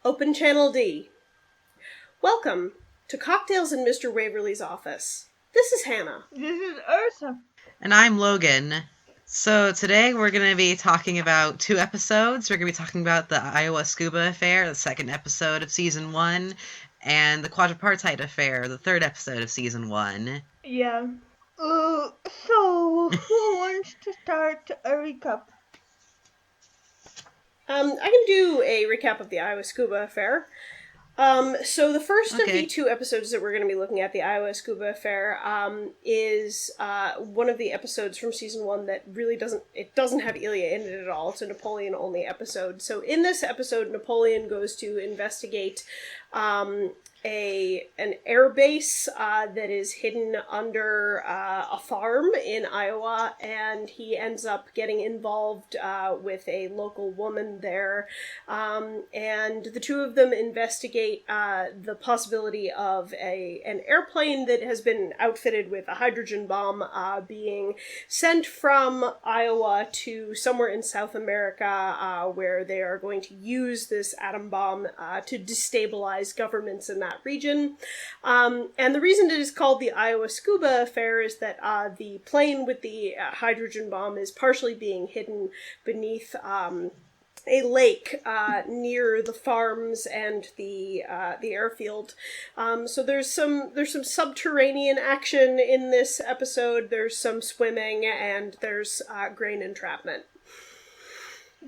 Open Channel D. Welcome to Cocktails in Mr. Waverly's office. This is Hannah. This is Ursa. And I'm Logan. So today we're going to be talking about 2 episodes. We're going to be talking about the Iowa Scuba Affair, the 2nd episode of Season 1, and the Quadripartite Affair, the 3rd episode of Season 1. Yeah. So, who wants to start a recap? I can do a recap of the Iowa Scuba Affair. So the first of the 2 episodes that we're going to be looking at, the Iowa Scuba Affair, is one of the episodes from Season 1 that really doesn't have Ilya in it at all. It's a Napoleon-only episode. So in this episode, Napoleon goes to investigate an air base that is hidden under a farm in Iowa, and he ends up getting involved with a local woman there, and the 2 of them investigate the possibility of an airplane that has been outfitted with a hydrogen bomb being sent from Iowa to somewhere in South America, where they are going to use this atom bomb to destabilize governments in that region. And the reason it is called the Iowa Scuba Affair is that the plane with the hydrogen bomb is partially being hidden beneath a lake near the farms and the airfield. So there's some subterranean action in this episode. There's some swimming, and there's grain entrapment.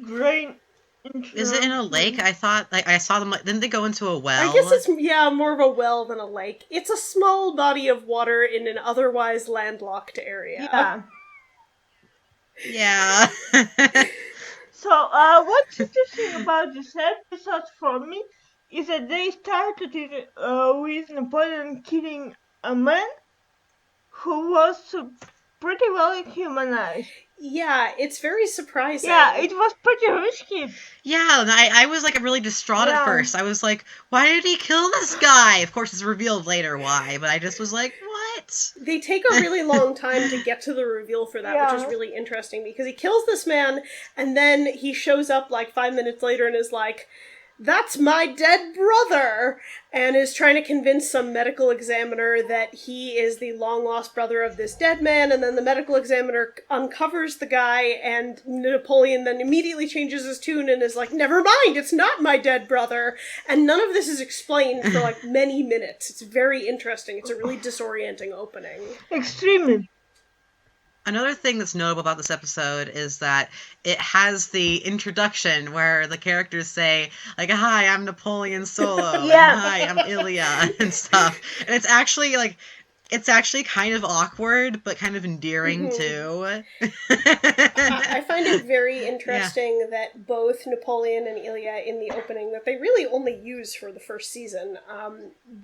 Grain. Is it in a lake? I thought, I saw them, didn't they go into a well? I guess it's, more of a well than a lake. It's a small body of water in an otherwise landlocked area. Yeah. So, what's interesting about this episode for me is that they started it with Napoleon killing a man who was pretty well humanized. Yeah, it's very surprising. Yeah, it was pretty risky. Yeah, and I was really distraught at first. I was like, why did he kill this guy? Of course, it's revealed later why, but I just was like, what? They take a really long time to get to the reveal for that, which is really interesting, because he kills this man, and then he shows up 5 minutes later and is like, "That's my dead brother," and is trying to convince some medical examiner that he is the long-lost brother of this dead man, and then the medical examiner uncovers the guy, and Napoleon then immediately changes his tune and is like, "Never mind, it's not my dead brother," and none of this is explained for many minutes. It's very interesting. It's a really disorienting opening. Extremely. Another thing that's notable about this episode is that it has the introduction where the characters say, "Hi, I'm Napoleon Solo," Yeah. and "Hi, I'm Ilya," and stuff. And it's actually kind of awkward, but kind of endearing, too. I find it very interesting that both Napoleon and Ilya in the opening, that they really only use for the first season,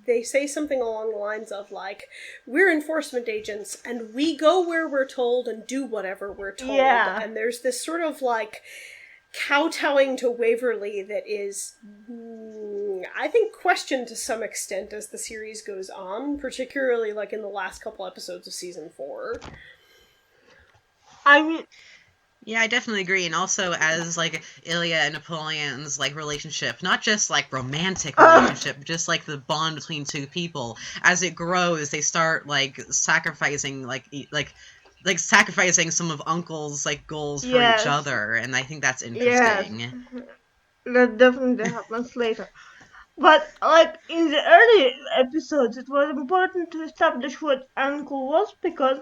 they say something along the lines of, "We're enforcement agents, and we go where we're told and do whatever we're told." Yeah. And there's this sort of, kowtowing to Waverly that is, I think, questioned to some extent as the series goes on, particularly in the last couple episodes of season 4. I mean, yeah, I definitely agree. And also as Ilya and Napoleon's relationship, not just romantic relationship, but just the bond between 2 people, as it grows, they start sacrificing sacrificing some of Uncle's goals for each other, and I think that's interesting. Yes. That definitely happens later. But in the early episodes, it was important to establish what Uncle was, because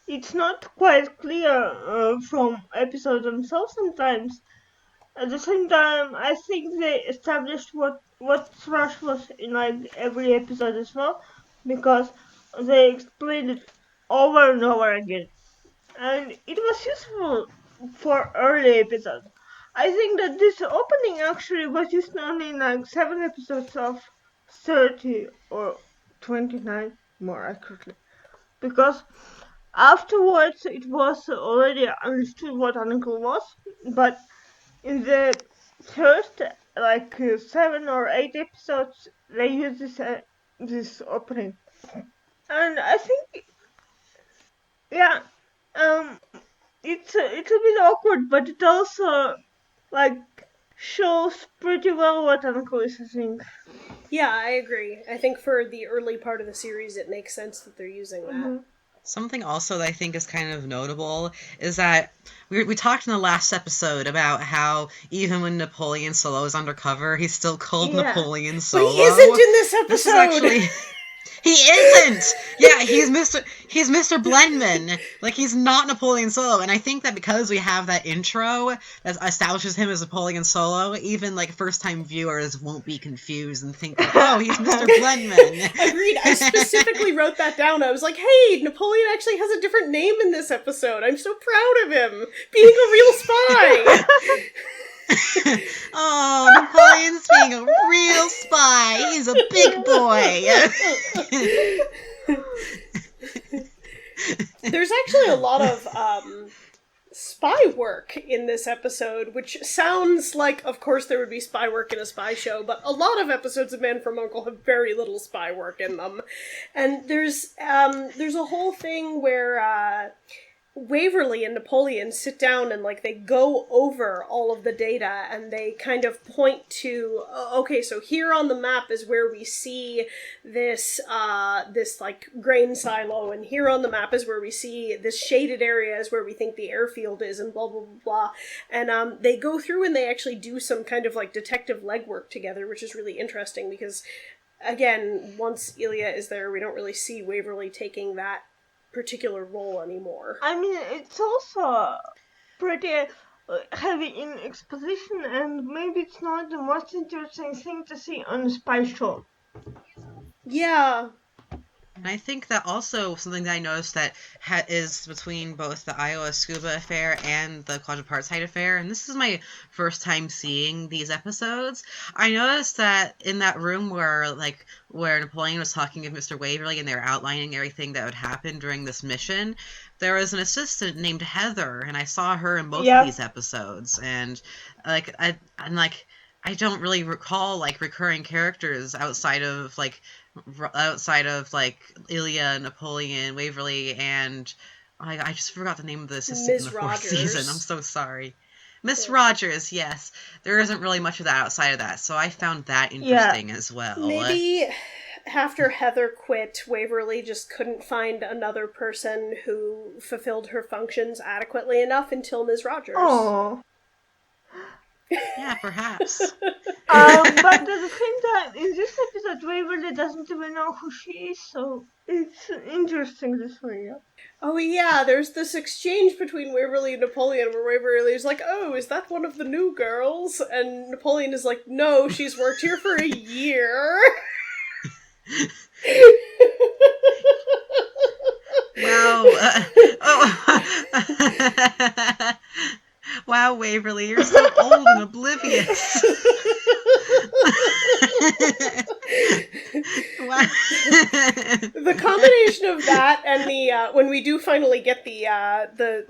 it's not quite clear from episodes themselves sometimes. At the same time, I think they established what Thrush was in every episode as well, because they explained it over and over again. And it was useful for early episodes. I think that this opening actually was used only in 7 episodes of 30 or 29, more accurately. Because afterwards it was already understood what Uncle was, but in the first 7 or 8 episodes they used this opening. And I think, it's a bit awkward, but it also shows pretty well what Uncle is saying. Yeah, I agree. I think for the early part of the series, it makes sense that they're using that. Mm-hmm. Something also that I think is kind of notable is that we talked in the last episode about how even when Napoleon Solo is undercover, he's still called Yeah. Napoleon But Solo. he isn't in this episode! This is actually... He isn't! Yeah, he's Mr. Blendman. Like, he's not Napoleon Solo. And I think that because we have that intro that establishes him as Napoleon Solo, even, like, first-time viewers won't be confused and think, like, oh, he's Mr. Blendman. Agreed. I specifically wrote that down. I was like, hey, Napoleon actually has a different name in this episode. I'm so proud of him. Being a real spy. Oh, Napoleon's being a real spy. He's a big boy. There's actually a lot of spy work in this episode, which sounds like, of course, there would be spy work in a spy show, but a lot of episodes of Man from U.N.C.L.E. have very little spy work in them. And there's a whole thing where Waverly and Napoleon sit down and, like, they go over all of the data and they kind of point to, okay, so here on the map is where we see this, like, grain silo, and here on the map is where we see this shaded area is where we think the airfield is, and blah, blah, blah, blah. And they go through and they actually do some kind of, like, detective legwork together, which is really interesting because, again, once Ilya is there, we don't really see Waverly taking that particular role anymore. I mean, it's also pretty heavy in exposition, and maybe it's not the most interesting thing to see on a spy show. Yeah. And I think that also something that I noticed that is between both the Iowa Scuba Affair and the Quadripartite Affair, and this is my first time seeing these episodes, I noticed that in that room where Napoleon was talking with Mr. Waverly and they were outlining everything that would happen during this mission, there was an assistant named Heather, and I saw her in both of these episodes, and I don't really recall like recurring characters outside of Ilya, Napoleon, Waverly, and I just forgot the name of the assistant in the fourth season. I'm so sorry. Miss Rogers, yes. There isn't really much of that outside of that, so I found that interesting as well. Maybe after Heather quit, Waverly just couldn't find another person who fulfilled her functions adequately enough until Ms. Rogers. Oh. Yeah, perhaps. But at the same time, in this episode, Waverly doesn't even know who she is, so it's interesting this way. Oh yeah, there's this exchange between Waverly and Napoleon where Waverly is like, oh, is that one of the new girls? And Napoleon is like, no, she's worked here for a year. Wow. Wow, Waverly, you're so old and oblivious. The combination of that and the when we do finally get the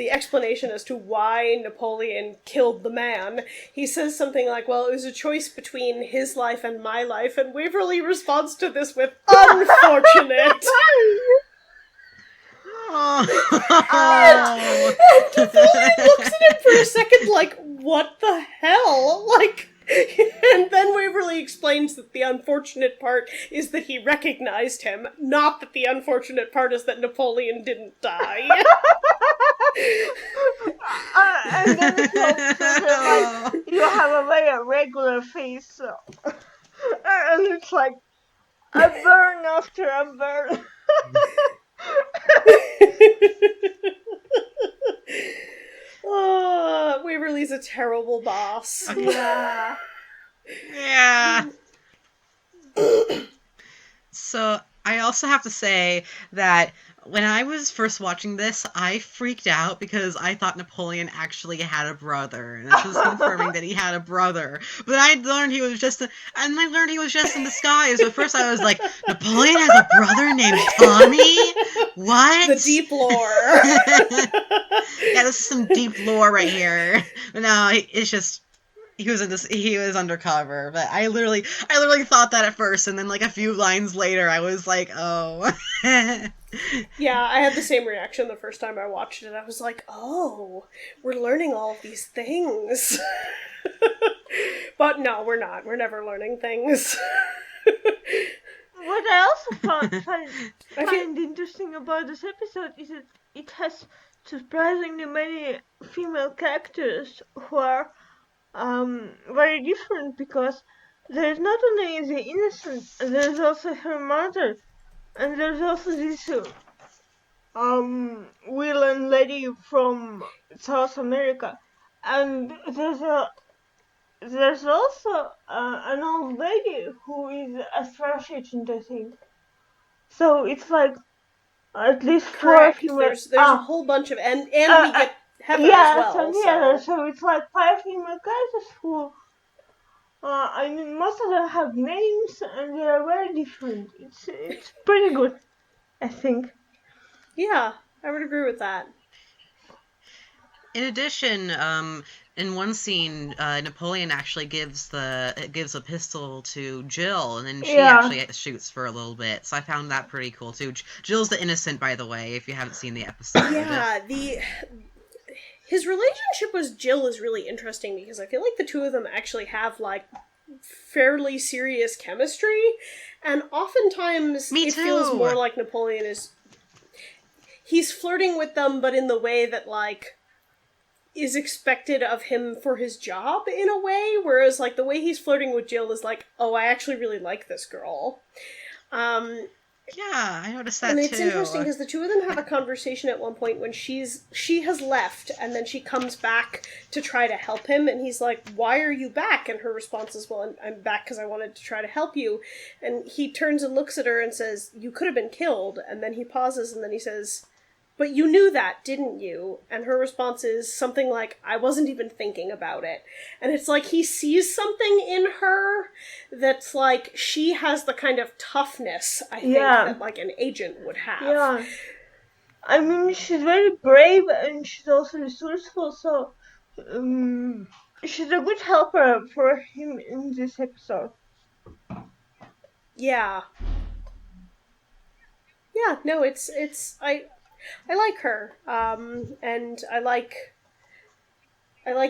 explanation as to why Napoleon killed the man, he says something like, well, it was a choice between his life and my life, and Waverly responds to this with, unfortunate. Oh. And Napoleon looks at him for a second like, what the hell? Like, and then Waverly explains that the unfortunate part is that he recognized him, not that the unfortunate part is that Napoleon didn't die. And then it's like, you have a very regular face, and it's like a burn after a burn. Oh, Waverly's a terrible boss. Yeah. Yeah. So, I also have to say that when I was first watching this, I freaked out because I thought Napoleon actually had a brother, and this was confirming that he had a brother. But I learned he was just in disguise. But first I was like, Napoleon has a brother named Tommy? What? The deep lore. Yeah, this is some deep lore right here. But no, it's just... he was undercover, but I literally thought that at first, and then like a few lines later I was like, oh. Yeah, I had the same reaction the first time I watched it. I was like, oh, we're learning all of these things. But no, we're not. We're never learning things. What I also find interesting about this episode is that it has surprisingly many female characters who are very different, because there's not only the innocent, there's also her mother, and there's also this Will and lady from South America, and there's also an old lady who is a trash agent, I think. So it's like at least Correct. four female. There's a whole bunch of and we get Heather as well. So it's like 5 female characters who, I mean, most of them have names and they are very different. It's pretty good, I think. Yeah, I would agree with that. In addition, in one scene, Napoleon actually gives a pistol to Jill, and then she actually shoots for a little bit. So I found that pretty cool too. Jill's the innocent, by the way, if you haven't seen the episode. Yeah, his relationship with Jill is really interesting because I feel like the two of them actually have like fairly serious chemistry, and oftentimes it feels more like Napoleon he's flirting with them, but in the way that like is expected of him for his job in a way, whereas like the way he's flirting with Jill is like, oh, I actually really like this girl. Yeah, I noticed that too. And it's interesting because the two of them have a conversation at one point when she has left, and then she comes back to try to help him, and he's like, why are you back? And her response is, well, I'm back because I wanted to try to help you. And he turns and looks at her and says, you could have been killed. And then he pauses and then he says, but you knew that, didn't you? And her response is something like, I wasn't even thinking about it. And it's like he sees something in her that's like, she has the kind of toughness, I think, that like an agent would have. Yeah. I mean, she's very brave and she's also resourceful, so she's a good helper for him in this episode. Yeah. Yeah, no, I like her, and I like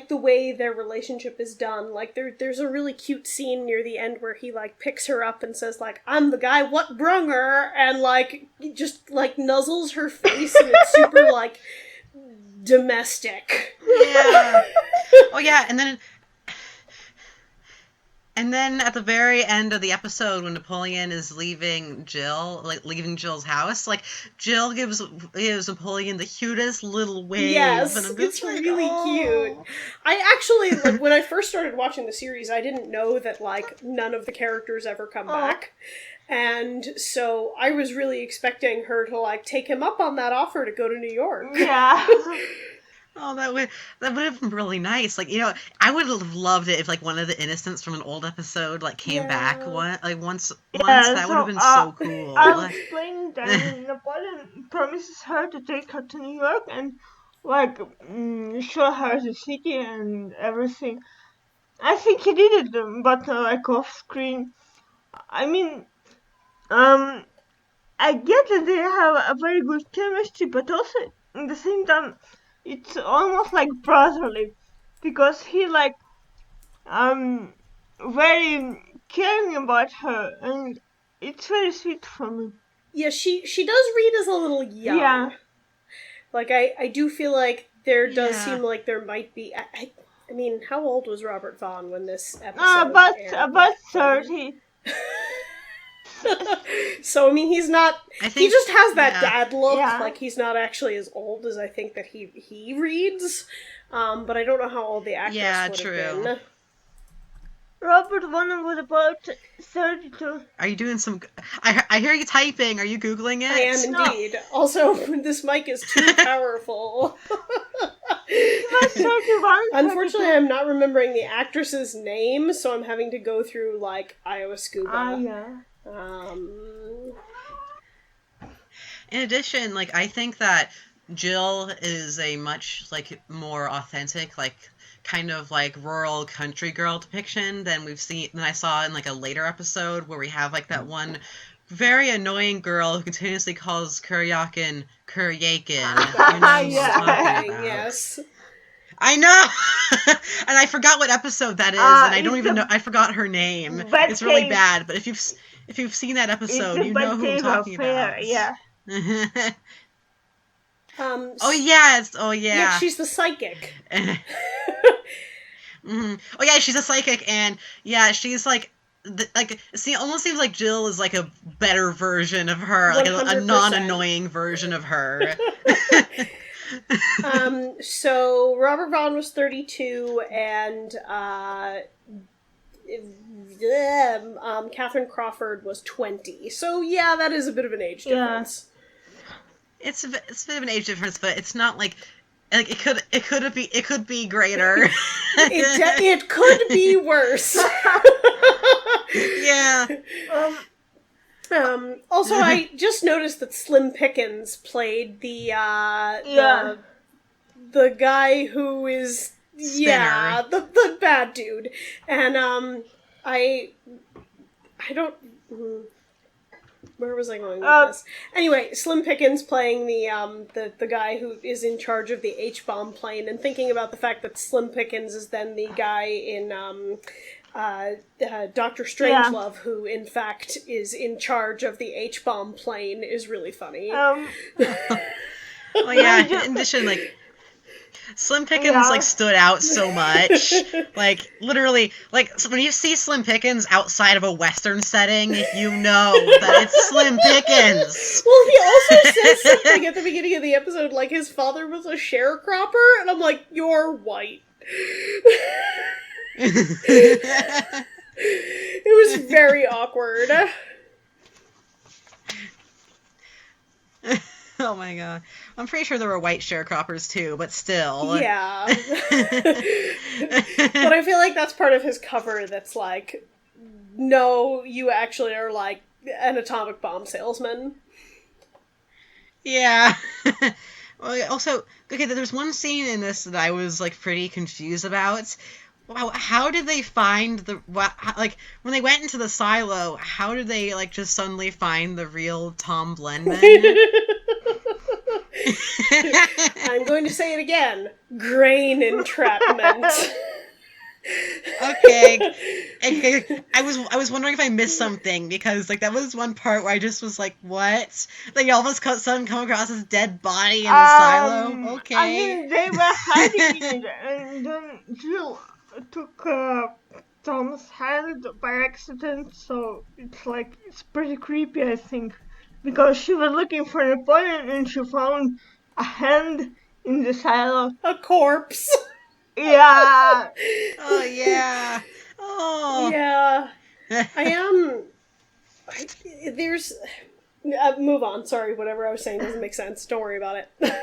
the way their relationship is done. Like, there's a really cute scene near the end where he, like, picks her up and says, like, I'm the guy what brung her, and, like, just, like, nuzzles her face, and it's super, like, domestic. Yeah. Oh, yeah, and then at the very end of the episode, when Napoleon is leaving Jill's house, like, Jill gives Napoleon the cutest little wave. Yes, and I'm it's like, really cute. I actually, like, when I first started watching the series, I didn't know that, like, none of the characters ever come back. And so I was really expecting her to, like, take him up on that offer to go to New York. Yeah. Oh, that would have been really nice. Like, you know, I would have loved it if, like, one of the innocents from an old episode, like, came back once. That would have been so cool. I'll explain that Napoleon promises her to take her to New York and, like, show her the city and everything. I think he did it, but, like, off screen. I mean, I get that they have a very good chemistry, but also, at the same time, it's almost like brotherly, because he like very caring about her, and it's very sweet for me. Yeah, she does read as a little young. Yeah. Like, I do feel like there does seem like there might be... I mean, how old was Robert Vaughn when this episode aired? About 30. So, I mean, he's not... he just has that dad look. Yeah. Like, he's not actually as old as I think that he reads. But I don't know how old the actress would have been. Robert Vaughn was about 32. Are you doing some... I hear you typing. Are you Googling it? I am indeed. No. Also, this mic is too powerful. Unfortunately, I'm not remembering the actress's name, so I'm having to go through, like, Iowa Scuba. Yeah. In addition, like, I think that Jill is a much, like, more authentic, like, kind of like rural country girl depiction than I saw in like a later episode where we have like that one very annoying girl who continuously calls Kuryakin Kuryakin. You know what I'm talking about. Yes. I know! And I forgot what episode that is, and I don't even know. I forgot her name. It's really bad, but if you've seen that episode, you know who I'm talking about. Yeah. Oh yeah! Yeah, she's the psychic. Mm-hmm. Oh yeah, she's a psychic, and yeah, she's like almost seems like Jill is like a better version of her, like a non-annoying version of her. So Robert Vaughn was 32, and Catherine Crawford was 20. So yeah, that is a bit of an age difference. It's a bit of an age difference, but it's not like it could be greater. It could be worse. Yeah. Also, I just noticed that Slim Pickens played the guy who is Spinner. the bad dude, and I don't. Where was I going with this? Anyway, Slim Pickens playing the guy who is in charge of the H-bomb plane, and thinking about the fact that Slim Pickens is then the guy in Dr. Strangelove, who in fact is in charge of the H-bomb plane, is really funny. Oh yeah, in addition, like, Slim Pickens, like, stood out so much. Like, literally, like, so when you see Slim Pickens outside of a Western setting, you know that it's Slim Pickens! Well, he also says something at the beginning of the episode, like his father was a sharecropper, and I'm like, you're white. It was very awkward. Oh my god. I'm pretty sure there were white sharecroppers too, but still. Yeah. But I feel like that's part of his cover that's like, no, you actually are like an atomic bomb salesman. Yeah. Well, also, okay, there's one scene in this that I was like pretty confused about. Wow, how did they find like, when they went into the silo, how did they, like, just suddenly find the real Tom Blenman? I'm going to say it again. Grain entrapment. Okay. I was wondering if I missed something, because, like, that was one part where I just was like, what? Like, you almost suddenly come across this dead body in the silo? Okay. I mean, they were hiding it, and then Jill took Tom's hand by accident, so it's pretty creepy, I think, because she was looking for Napoleon and she found a hand in the silo. A corpse. Yeah. Oh yeah. Oh yeah. There's move on. Sorry, whatever I was saying doesn't make sense. Don't worry about it.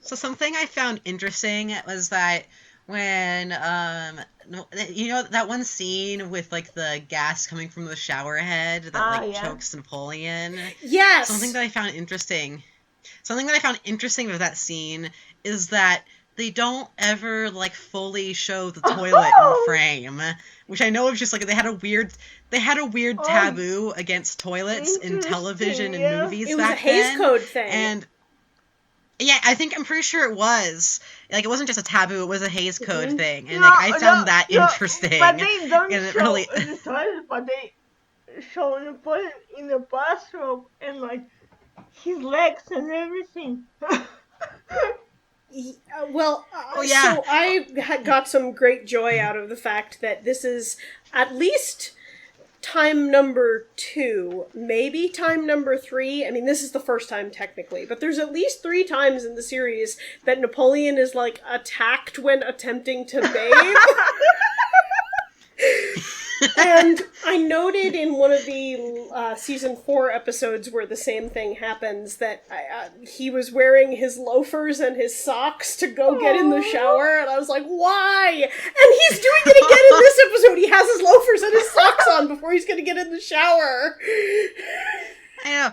So something I found interesting was that when, you know that one scene with, like, the gas coming from the shower head that, chokes Napoleon? Yes! Something that I found interesting about that scene is that they don't ever, like, fully show the toilet in the frame, which I know is just, like, they had a weird taboo against toilets in television and movies back then. It was a Hays Code thing. And yeah, I'm pretty sure it was. Like, it wasn't just a taboo, it was a Hays Code thing. And, I found that interesting. But they don't show really... the toilet, but they show Napoleon in the bathrobe and, like, his legs and everything. So I got some great joy out of the fact that this is at least time number 2, maybe time number 3. I mean, this is the first time technically, but there's at least 3 times in the series that Napoleon is, like, attacked when attempting to bathe. And I noted in one of the season 4 episodes where the same thing happens that he was wearing his loafers and his socks to go get in the shower, and I was like, why? And he's doing it again in this episode. He has his loafers and his socks on before he's going to get in the shower. I know.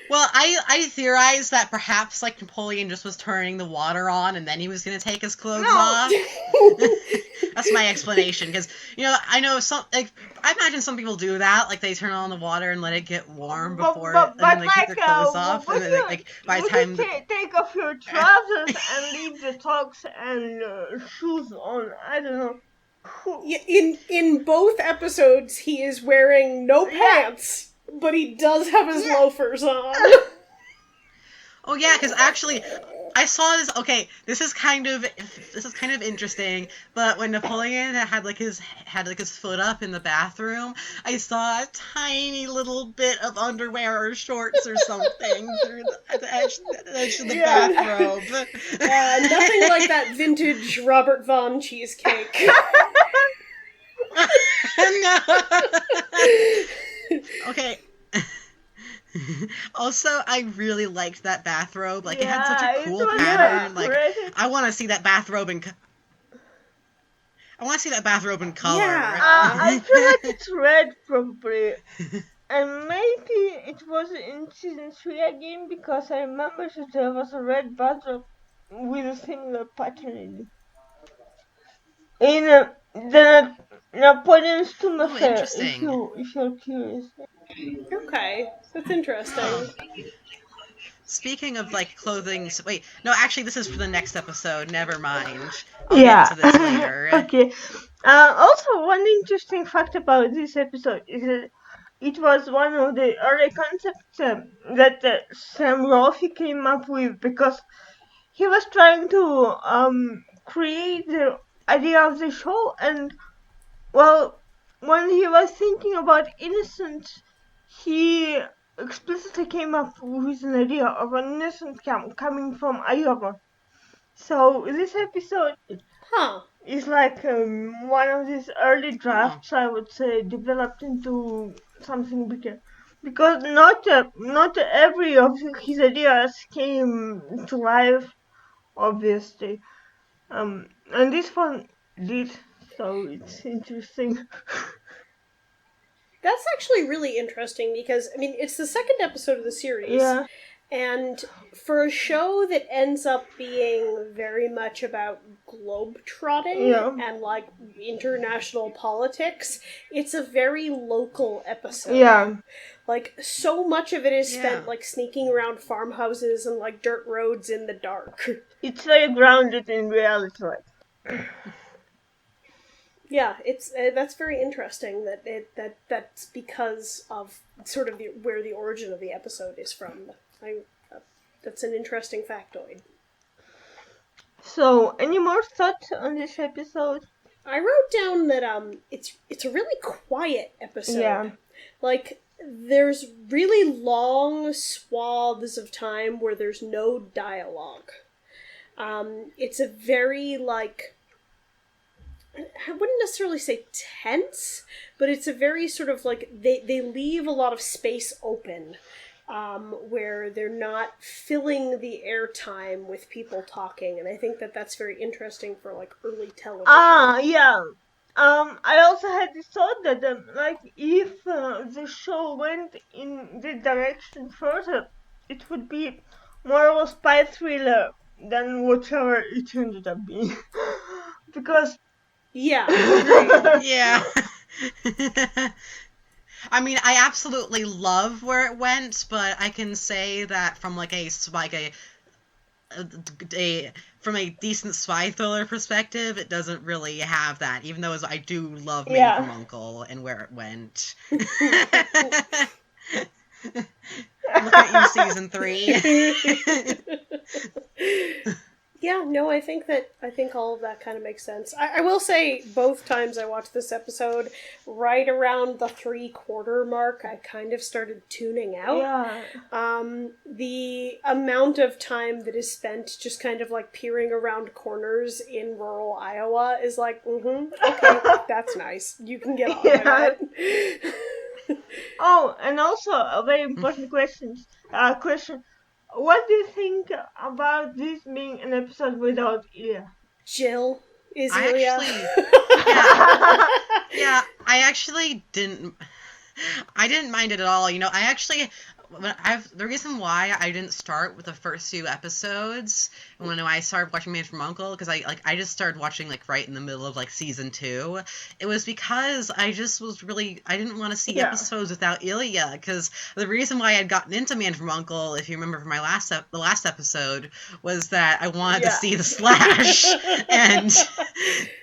Well, I theorized that perhaps like Napoleon just was turning the water on and then he was gonna take his clothes off. That's my explanation, because I know some, like, I imagine some people do that, like they turn on the water and let it get warm before, and then they take their clothes off, and then by the time take off your trousers and leave the socks and shoes on. I don't know. In both episodes, he is wearing no pants, but he does have his loafers on. Oh yeah, because actually, I saw this. Okay, this is kind of interesting. But when Napoleon had his foot up in the bathroom, I saw a tiny little bit of underwear or shorts or something through the edge of the bathrobe. Nothing like that vintage Robert Vaughn cheesecake. No. Okay. Also, I really liked that bathrobe. Like, it had such a cool pattern. Like, I want to see that bathrobe in color. Yeah, I feel like it's red, probably. And maybe it was in season 3 again, because I remember that there was a red bathrobe with a similar pattern in the Napoleon's Tomb Affair, if you're curious. Okay, that's interesting. Speaking of, like, clothing... Wait, no, actually, this is for the next episode. Never mind. I'll get into this later. Okay. Also, one interesting fact about this episode is that it was one of the early concepts that Sam Rolfe came up with, because he was trying to create the idea of the show, and, well, when he was thinking about innocence, he explicitly came up with an idea of an innocent camp coming from Iowa. So this episode is like one of these early drafts, I would say, developed into something bigger. Because not every of his ideas came to life, obviously. And this one did, so it's interesting. That's actually really interesting, because, I mean, it's the second episode of the series. Yeah. And for a show that ends up being very much about globe-trotting and, like, international politics, it's a very local episode. Yeah. Like, so much of it is spent, like, sneaking around farmhouses and, like, dirt roads in the dark. It's very grounded in reality. Yeah, it's that's very interesting that's because of sort of where the origin of the episode is from. That's an interesting factoid. So, any more thoughts on this episode? I wrote down that it's a really quiet episode. Yeah. Like, there's really long swaths of time where there's no dialogue. It's a very, like, I wouldn't necessarily say tense, but it's a very sort of like, they leave a lot of space open, where they're not filling the airtime with people talking, and I think that's very interesting for, like, early television. Yeah. I also had this thought that, like, if the show went in this direction further, it would be more of a spy thriller than whatever it ended up being. Because... Yeah. Yeah. I mean, I absolutely love where it went, but I can say that from from a decent spy thriller perspective, it doesn't really have that, even though I do love Man from U.N.C.L.E. and where it went. Look at you, season 3. Yeah, no, I think all of that kind of makes sense. I will say, both times I watched this episode, right around the 3/4 mark, I kind of started tuning out. Yeah. The amount of time that is spent just kind of, like, peering around corners in rural Iowa is like, okay, that's nice. You can get on with it. Oh, and also a very important question. What do you think about this being an episode without Ilya? Jill is Ilya. Yeah, I actually didn't mind it at all. I actually, the reason why I didn't start with the first few episodes when I started watching Man from U.N.C.L.E, because I just started watching like right in the middle of like season 2. It was because I didn't want to see episodes without Ilya, because the reason why I'd gotten into Man from U.N.C.L E, if you remember from my the last episode, was that I wanted to see the Slash, and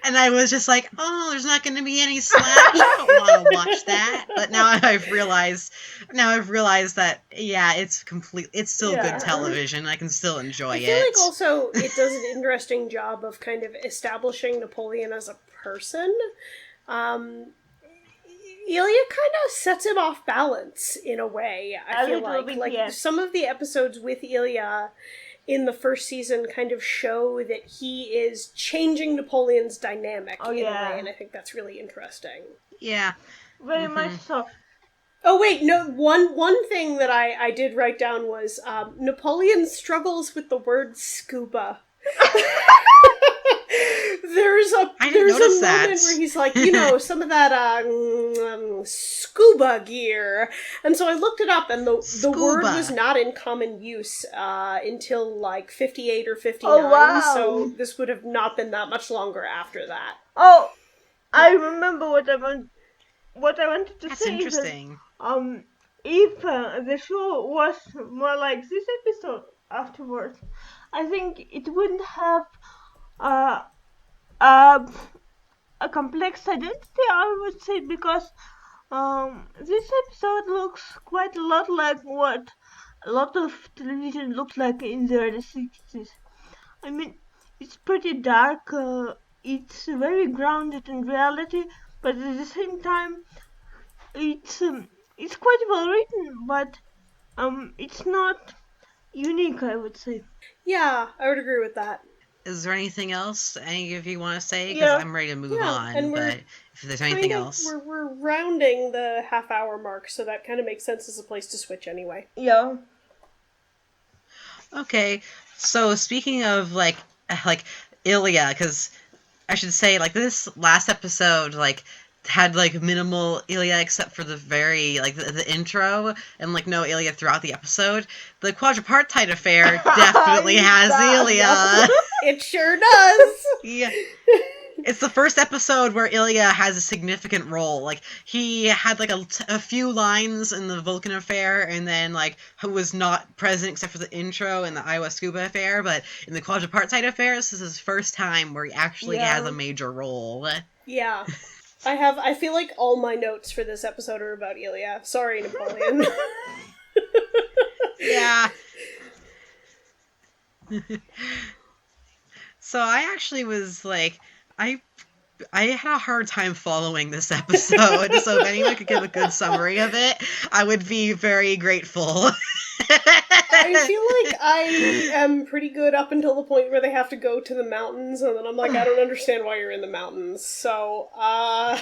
I was just like, oh, there's not going to be any Slash. I don't want to watch that. But now I've realized that it's still good television. I can still enjoy it. I feel like also it does an interesting job of kind of establishing Napoleon as a person. Ilya kind of sets him off balance in a way. I feel like some of the episodes with Ilya in the first season kind of show that he is changing Napoleon's dynamic in a way, and I think that's really interesting. Yeah. Very much so. Oh wait, no, one thing that I did write down was Napoleon struggles with the word scuba. There's a moment where he's like, some of that scuba gear. And so I looked it up, and the word was not in common use until like 58 or 59. Oh, wow. So this would have not been that much longer after that. Oh, I remember what I wanted to say. That's interesting. If the show was more like this episode afterwards, I think it wouldn't have a complex identity, I would say, because this episode looks quite a lot like what a lot of television looked like in the early 60s. I mean, it's pretty dark, it's very grounded in reality, but at the same time, it's quite well written, but it's not unique, I would say. Yeah, I would agree with that. Is there anything else any of you want to say? Because I'm ready to move on, but if there's anything else. We're rounding the half-hour mark, so that kind of makes sense as a place to switch anyway. Yeah. Okay, so speaking of, like Ilya, because I should say, like, this last episode, like, had like minimal Ilya except for the very the intro, and like no Ilya throughout the episode. The Quadripartite Affair definitely has Ilya. It sure does. Yeah. It's the first episode where Ilya has a significant role. Like, he had like a few lines in the Vulcan Affair, and then like was not present except for the intro in the Iowa Scuba Affair. But in the Quadripartite Affair, this is his first time where he actually has a major role. Yeah. I feel like all my notes for this episode are about Ilya. Sorry, Napoleon. Yeah. So I actually was like, I had a hard time following this episode, so if anyone could give a good summary of it, I would be very grateful. I feel like I am pretty good up until the point where they have to go to the mountains, and then I'm like, I don't understand why you're in the mountains. So, Eartha,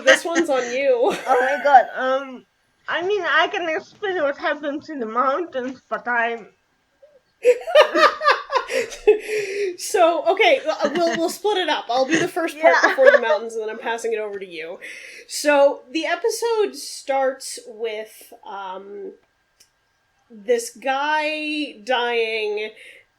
this one's on you. Oh my god. I mean, I can explain what happens in the mountains, but I'm... So, okay, we'll split it up. I'll do the first part before the mountains, and then I'm passing it over to you. So, the episode starts with, this guy dying,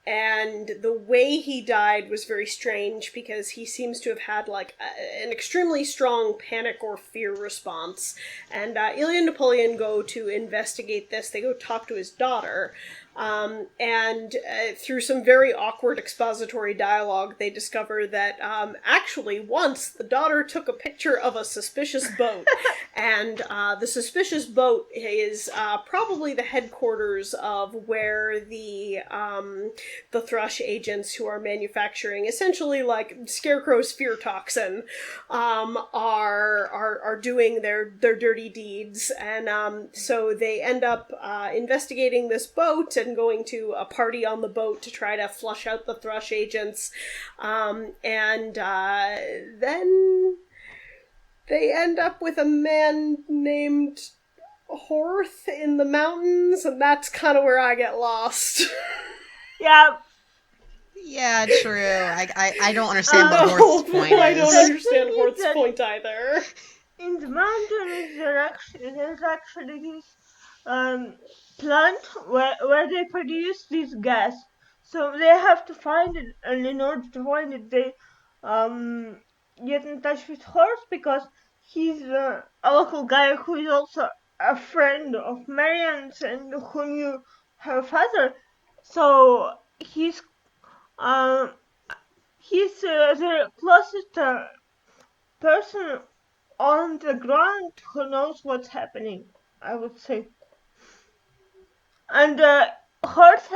and the way he died was very strange because he seems to have had like an extremely strong panic or fear response. And Ilya and Napoleon go to investigate this. They go talk to his daughter. And through some very awkward expository dialogue, they discover that actually once the daughter took a picture of a suspicious boat, and the suspicious boat is probably the headquarters of where the thrush agents who are manufacturing essentially like Scarecrow's fear toxin are doing their dirty deeds, and so they end up investigating this boat and going to a party on the boat to try to flush out the thrush agents, and then they end up with a man named Horth in the mountains, and that's kind of where I get lost. Yeah, true. I don't understand the Horth's point is. I don't understand Horth's point either. in the mountains there's actually this plant where they produce this gas. So they have to find it, and in order to find it, they get in touch with Horse because he's a local guy who is also a friend of Marianne's and who knew her father. So he's the closest person on the ground who knows what's happening, I would say. And Horse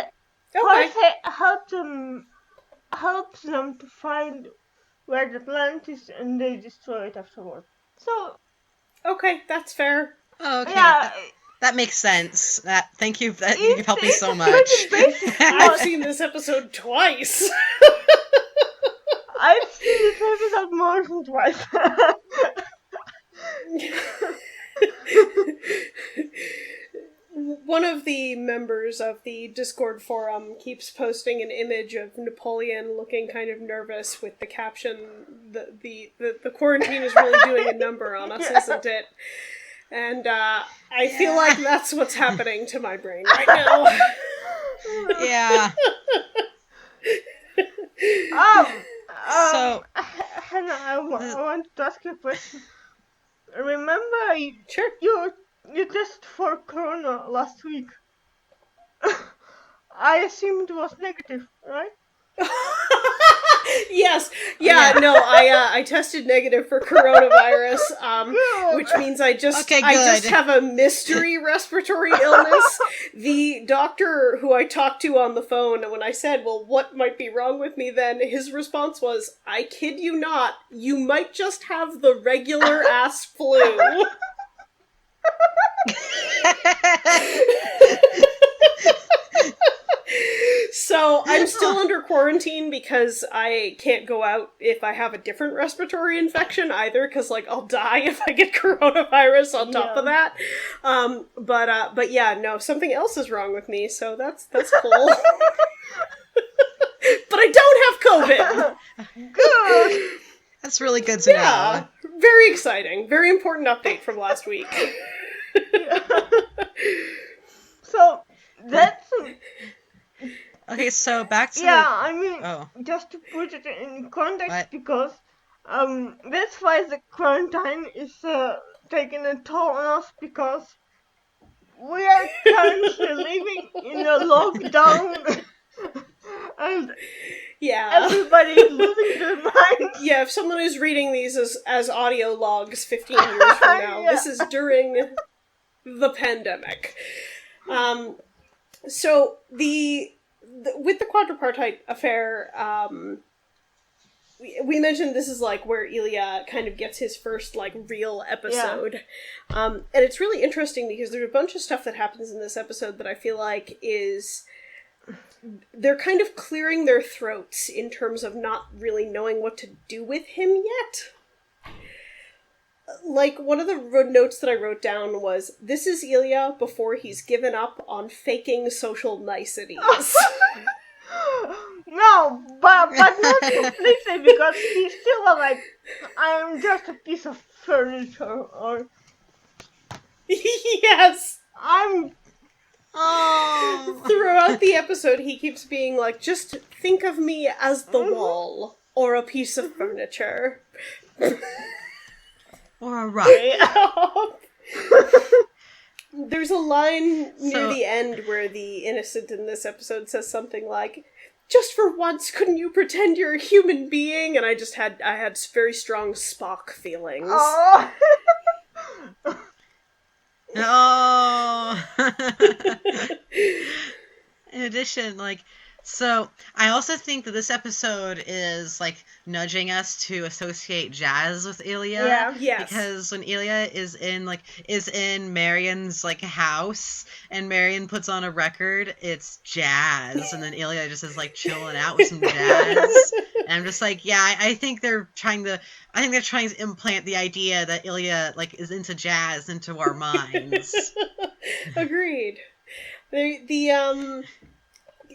helps them to find where the plant is, and they destroy it afterward. So Okay, that's fair. Okay, yeah, that makes sense. Thank you. You've helped me so much. I've seen this episode twice. I've seen this episode more than twice. One of the members of the Discord forum keeps posting an image of Napoleon looking kind of nervous with the caption, the quarantine is really doing a number on us, isn't it? And I feel like that's what's happening to my brain right now. Yeah. So, Hannah, I want to ask you a question. Remember, Sure. you tested for corona last week. I assumed it was negative, right? Yes. Yeah, no, I tested negative for coronavirus, which means I just have a mystery respiratory illness. The doctor who I talked to on the phone, when I said, well, what might be wrong with me then, his response was, I kid you not, you might just have the regular ass flu. So I'm still under quarantine because I can't go out if I have a different respiratory infection either, because like I'll die if I get coronavirus on top of that. But yeah, no, something else is wrong with me, so that's cool. But I don't have COVID. Good. That's really good to know. Very exciting. Very important update from last week. So that's. Okay, so back to I mean, just to put it in context, because that's why the quarantine is taking a toll on us, because we are currently living in a lockdown, and everybody's losing their minds. Yeah, if someone is reading these as audio logs 15 years from now, this is during the pandemic. So with the Quadripartite Affair, we mentioned this is like where Ilya kind of gets his first like real episode. And it's really interesting because there's a bunch of stuff that happens in this episode that I feel like they're kind of clearing their throats in terms of not really knowing what to do with him yet. Like, one of the notes that I wrote down was, this is Ilya before he's given up on faking social niceties. No, but not completely, because he's still like, I'm just a piece of furniture, or... Yes! Oh. Throughout the episode, he keeps being like, just think of me as the wall, or a piece of furniture. Or a rock. There's a line near the end where the innocent in this episode says something like, just for once, couldn't you pretend you're a human being? And I had very strong Spock feelings. Oh. Oh. In addition, so I also think that this episode is nudging us to associate jazz with Ilya. Yeah. Yes. Because when Ilya is in Marion's house and Marion puts on a record, it's jazz, and then Ilya just is chilling out with some jazz. And I'm just I think they're trying to implant the idea that Ilya is into jazz into our minds. Agreed.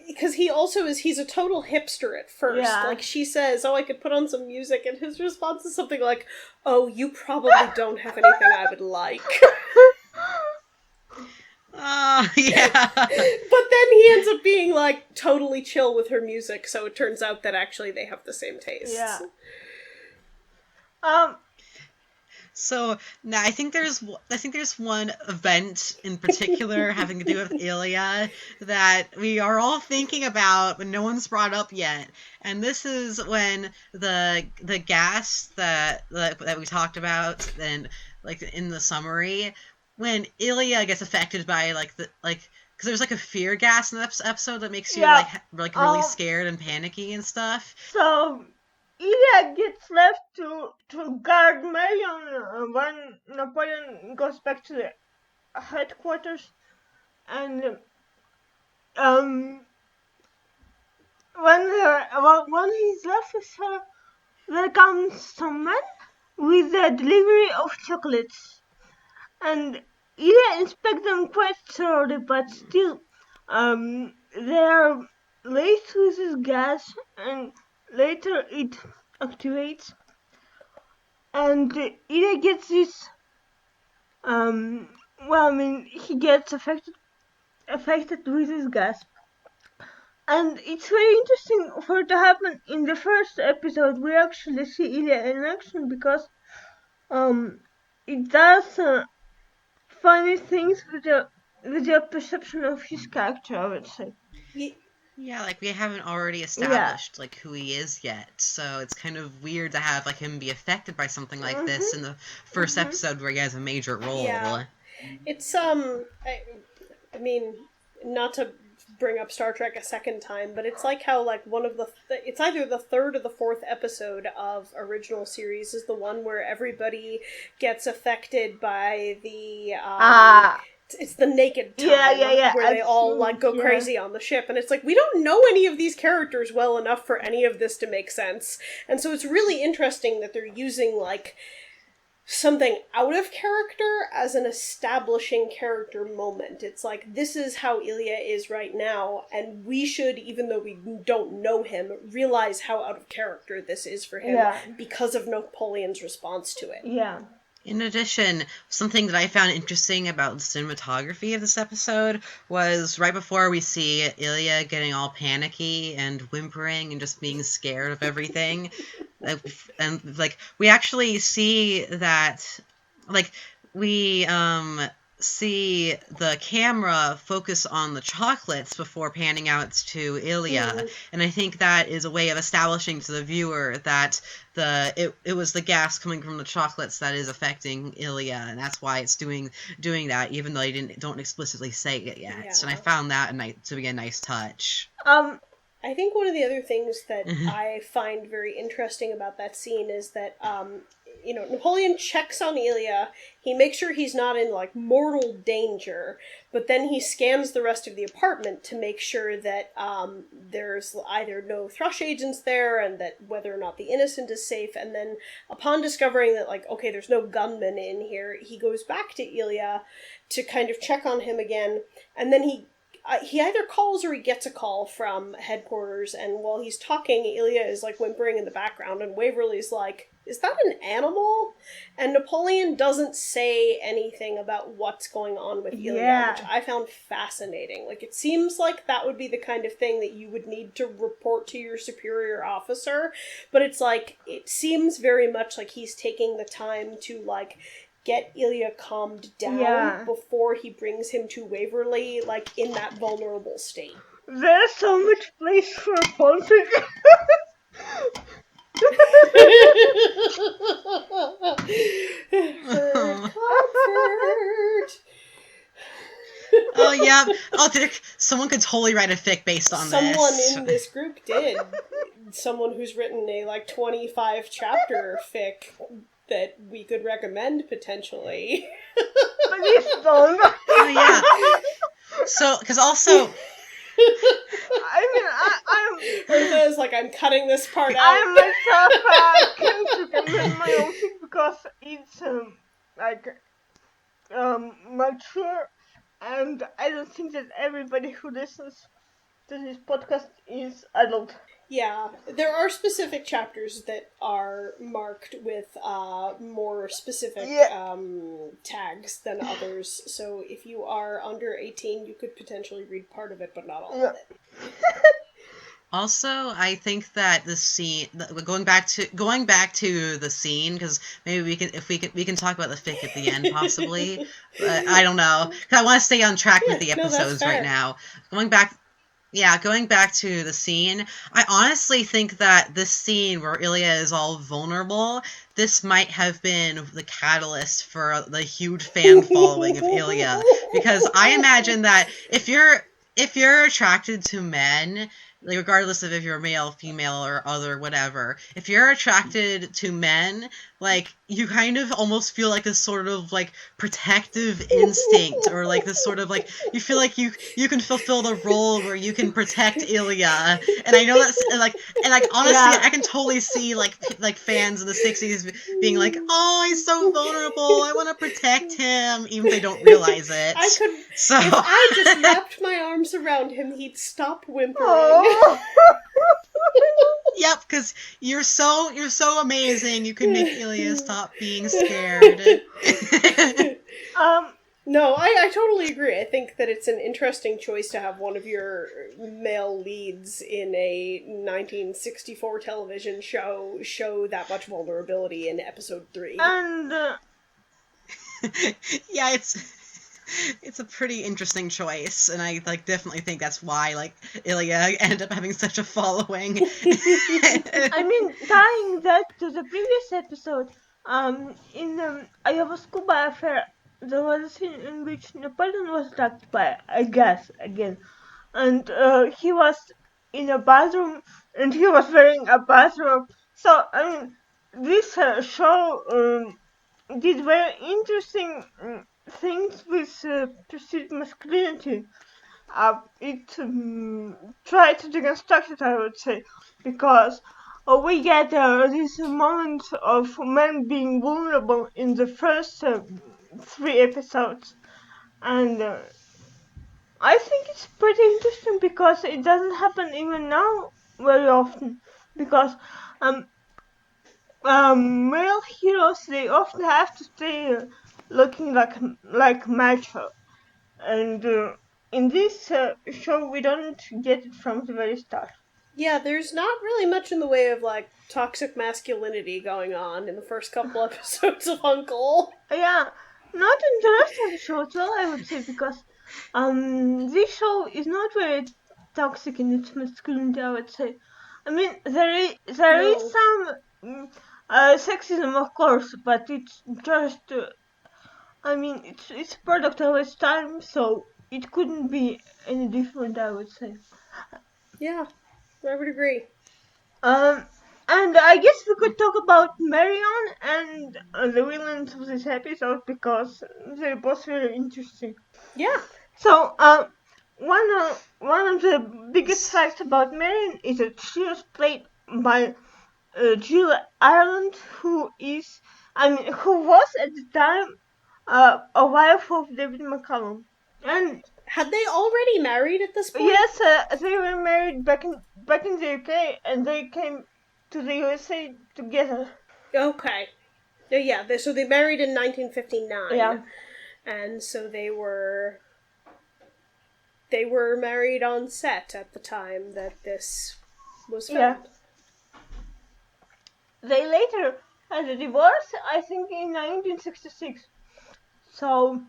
because he's a total hipster at first. Yeah. Like, she says, oh, I could put on some music, and his response is something like, oh, you probably don't have anything I would like. Yeah. But then he ends up being, like, totally chill with her music, so it turns out that actually they have the same tastes. Yeah. So now I think there's one event in particular having to do with Ilya that we are all thinking about, but no one's brought up yet. And this is when the gas that we talked about, and like in the summary, when Ilya gets affected by because there's like a fear gas in the episode that makes you like really scared and panicky and stuff. So Ilya gets left to guard Marion when Napoleon goes back to the headquarters, and when he's left with her, there comes some men with the delivery of chocolates, and Ilya inspects them quite thoroughly, but still, they are laced with this gas, and later it activates, and Ilya gets this. He gets affected with this gas, and it's very interesting for it to happen in the first episode. We actually see Ilya in action because it does funny things with the perception of his character, I would say. Yeah, like we haven't already established like who he is yet, so it's kind of weird to have like him be affected by something like this in the first episode where he has a major role. Yeah. It's I mean, not to bring up Star Trek a second time, but it's like how like one of it's either the third or the fourth episode of original series is the one where everybody gets affected by the it's the naked time where they all like go crazy on the ship, and it's like we don't know any of these characters well enough for any of this to make sense, and so it's really interesting that they're using like something out of character as an establishing character moment. It's like, this is how Ilya is right now, and we should, even though we don't know him, realize how out of character this is for him because of Napoleon's response to it. Yeah. In addition, something that I found interesting about the cinematography of this episode was right before we see Ilya getting all panicky and whimpering and just being scared of everything. And like we actually see that, like we see the camera focus on the chocolates before panning out to Ilya, and I think that is a way of establishing to the viewer that it was the gas coming from the chocolates that is affecting Ilya, and that's why it's doing that, even though they don't explicitly say it yet. Yeah. And I found that to be a nice touch. I think one of the other things that I find very interesting about that scene is that, Napoleon checks on Ilya, he makes sure he's not in, like, mortal danger, but then he scans the rest of the apartment to make sure that there's either no thrush agents there and that whether or not the innocent is safe, and then upon discovering that, like, okay, there's no gunman in here, he goes back to Ilya to kind of check on him again, and then he either calls or he gets a call from headquarters, and while he's talking, Ilya is, like, whimpering in the background, and Waverly's like, is that an animal? And Napoleon doesn't say anything about what's going on with Ilya, which I found fascinating. Like, it seems like that would be the kind of thing that you would need to report to your superior officer, but it's like, it seems very much like he's taking the time to, like, get Ilya calmed down before he brings him to Waverly, like, in that vulnerable state. There's so much place for politics. Oh yeah. Oh, someone could totally write a fic based on Someone this. Someone in this group did. Someone who's written a, like, 25 chapter fic that we could recommend potentially. Please don't. Oh yeah. So, because also, I'm Bertha's like, I'm cutting this part out. I myself can't recommend my own thing because it's mature, and I don't think that everybody who listens this podcast is adult. Yeah, there are specific chapters that are marked with more specific tags than others. So if you are under 18, you could potentially read part of it, but not all of it. Also, I think that the scene, going back to the scene, because maybe we can talk about the fic at the end possibly, but I don't know, because I want to stay on track with the episodes right now. Going back to the scene, I honestly think that this scene where Ilya is all vulnerable, this might have been the catalyst for the huge fan following of Ilya, because I imagine that if you're attracted to men, like regardless of if you're male, female, or other whatever, if you're attracted to men, like you kind of almost feel like this sort of like protective instinct, or like this sort of like you feel like you can fulfill the role where you can protect Ilya. And I know that's like honestly, I can totally see like fans in the 60s being like, oh, he's so vulnerable, I want to protect him, even if they don't realize it. If I just wrapped my arms around him, he'd stop whimpering. Oh. Yep, because you're so amazing. You can make Ilya stop being scared. No, I totally agree. I think that it's an interesting choice to have one of your male leads in a 1964 television show that much vulnerability in episode 3. And yeah, it's a pretty interesting choice, and I definitely think that's why Ilya ended up having such a following. I mean, tying that to the previous episode, in I Have a Scuba Affair, there was a scene in which Napoleon was attacked by a gas again, and he was in a bathroom, and he was wearing a bathrobe. So I mean, this show did very interesting things with perceived masculinity. It tried to deconstruct it, I would say, because we get this moment of men being vulnerable in the first 3 episodes, and I think it's pretty interesting because it doesn't happen even now very often, because male heroes, they often have to stay looking like macho, and in this show we don't get it from the very start. Yeah, there's not really much in the way of toxic masculinity going on in the first couple episodes of U.N.C.L.E. Yeah, not in the rest of the show as well, I would say, because this show is not very toxic in its masculinity, I would say. I mean, there is some sexism, of course, but it's just, it's a product of its time, so it couldn't be any different, I would say. Yeah, I would agree. And I guess we could talk about Marion and the villains of this episode, because they're both very interesting. Yeah. So, one of the biggest facts about Marion is that she was played by Jill Ireland, who was at the time a wife of David McCallum. And had they already married at this point? Yes, they were married back in the UK, and they came to the USA together. Okay. Yeah, so they married in 1959. Yeah. And so they were married on set at the time that this was filmed. Yeah. They later had a divorce, I think, in 1966. So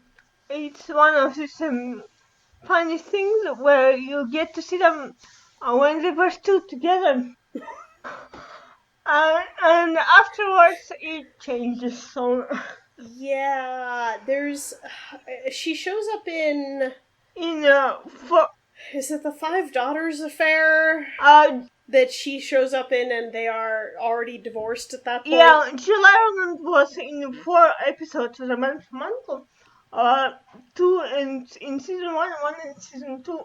it's one of these funny things where you get to see them when they were still together. And afterwards it changes, so... Yeah, she shows up in... Is it the Five Daughters Affair? That she shows up in, and they are already divorced at that point? Yeah, Jill Ireland was in 4 episodes of The Man from U.N.C.L.E. 2 in season 1 in season 2,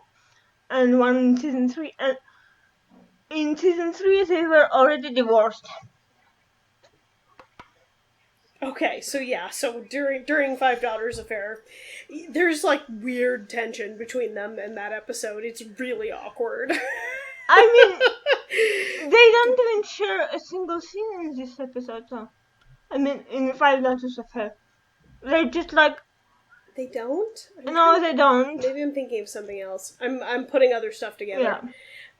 and 1 in season 3. And in season 3 they were already divorced. Okay, so during Five Daughters Affair, there's like weird tension between them in that episode. It's really awkward. I mean, they don't even share a single scene in this episode, though. I mean, in Five Daughters Affair. They're just like... They don't? No, they don't. Maybe I'm thinking of something else. I'm putting other stuff together.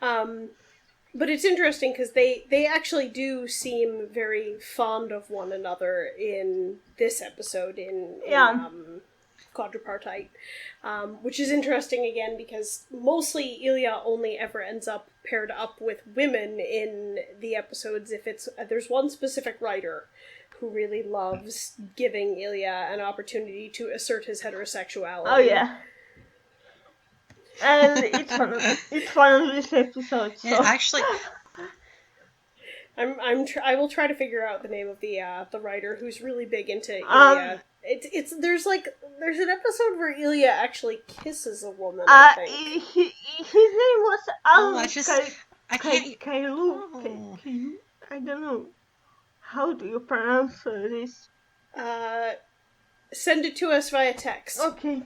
Yeah. But it's interesting because they actually do seem very fond of one another in this episode in Quadripartite, which is interesting again because mostly Ilya only ever ends up paired up with women in the episodes if there's one specific writer who really loves giving Ilya an opportunity to assert his heterosexuality. Oh yeah. And it's one of these episodes. So. Yeah, actually, I will try to figure out the name of the writer who's really big into Ilya. There's an episode where Ilya actually kisses a woman. I think. His name was Alan. I can't. Kailu. I don't know. How do you pronounce this? Send it to us via text. Okay.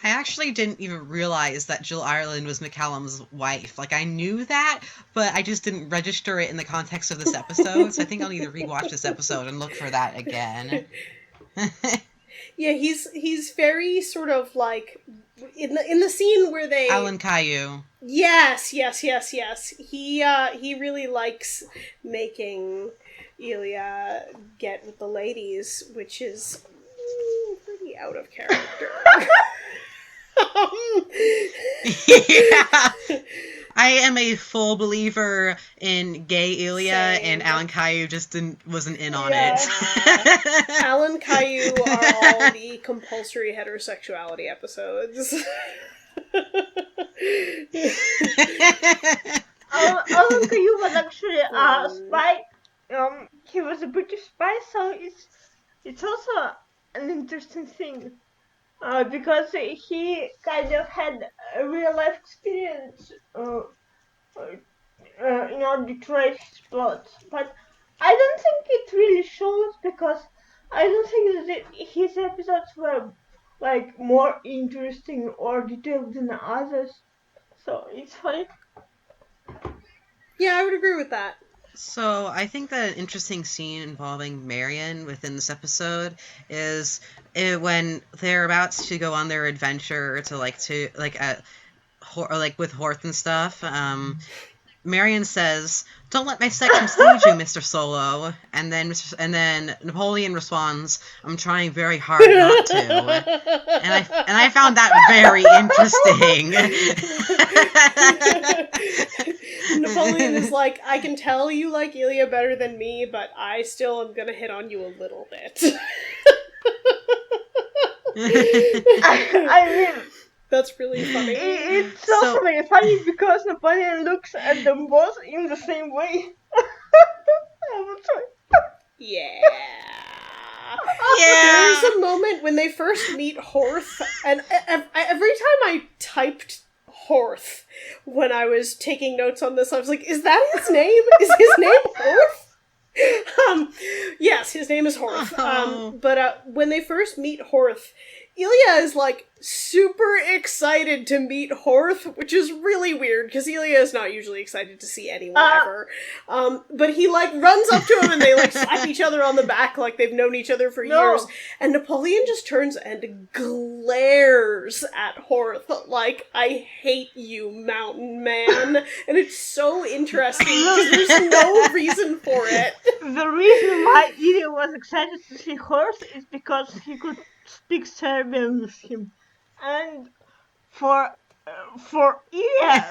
I actually didn't even realize that Jill Ireland was McCallum's wife. Like, I knew that, but I just didn't register it in the context of this episode, so I think I'll need to rewatch this episode and look for that again. Yeah, he's very sort of like in the scene where they Alan Caillou. Yes. He really likes making Ilya get with the ladies, which is pretty out of character. Yeah. I am a full believer in gay Ilya, and Alan Caillou just wasn't in on it. Alan Caillou are all the compulsory heterosexuality episodes. Alan Caillou was actually a spy. He was a British spy, so it's also an interesting thing. Because he kind of had a real life experience in order to write his plots. But I don't think it really shows because I don't think that his episodes were like more interesting or detailed than others. So it's fine. Yeah, I would agree with that. So I think that an interesting scene involving Marion within this episode is when they're about to go on their adventure with Horth and stuff. Marion says, "Don't let my sex mislead you, Mr. Solo." And then Napoleon responds, "I'm trying very hard not to." And I found that very interesting. Napoleon is like, "I can tell you like Ilya better than me, but I still am gonna hit on you a little bit." I mean, that's really funny. It's also very funny because Napoleon looks at them both in the same way. Yeah. There's a moment when they first meet Horth, and every time I typed Horth when I was taking notes on this, I was like, is that his name? Is his name Horth? Yes, his name is Horth. But when they first meet Horth, Ilya is like super excited to meet Horth, which is really weird because Ilya is not usually excited to see anyone ever. But he like runs up to him and they like slap each other on the back like they've known each other for years. And Napoleon just turns and glares at Horth like, "I hate you, mountain man." And it's so interesting because there's no reason for it. The reason why Ilya was excited to see Horth is because he could speak Serbian with him. And for Ilya,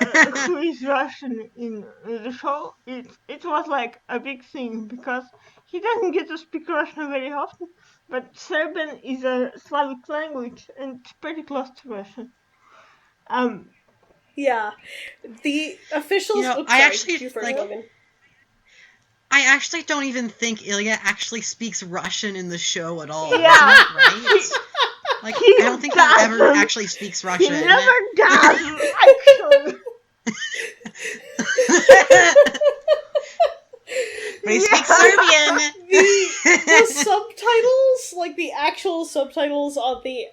who is Russian in the show, it was like a big thing because he doesn't get to speak Russian very often, but Serbian is a Slavic language and it's pretty close to Russian. Yeah, the officials. I actually don't even think Ilya actually speaks Russian in the show at all. Yeah, right? Like, I don't think he ever actually speaks Russian. He never does, actually. but he speaks Serbian. The subtitles, like the actual subtitles on the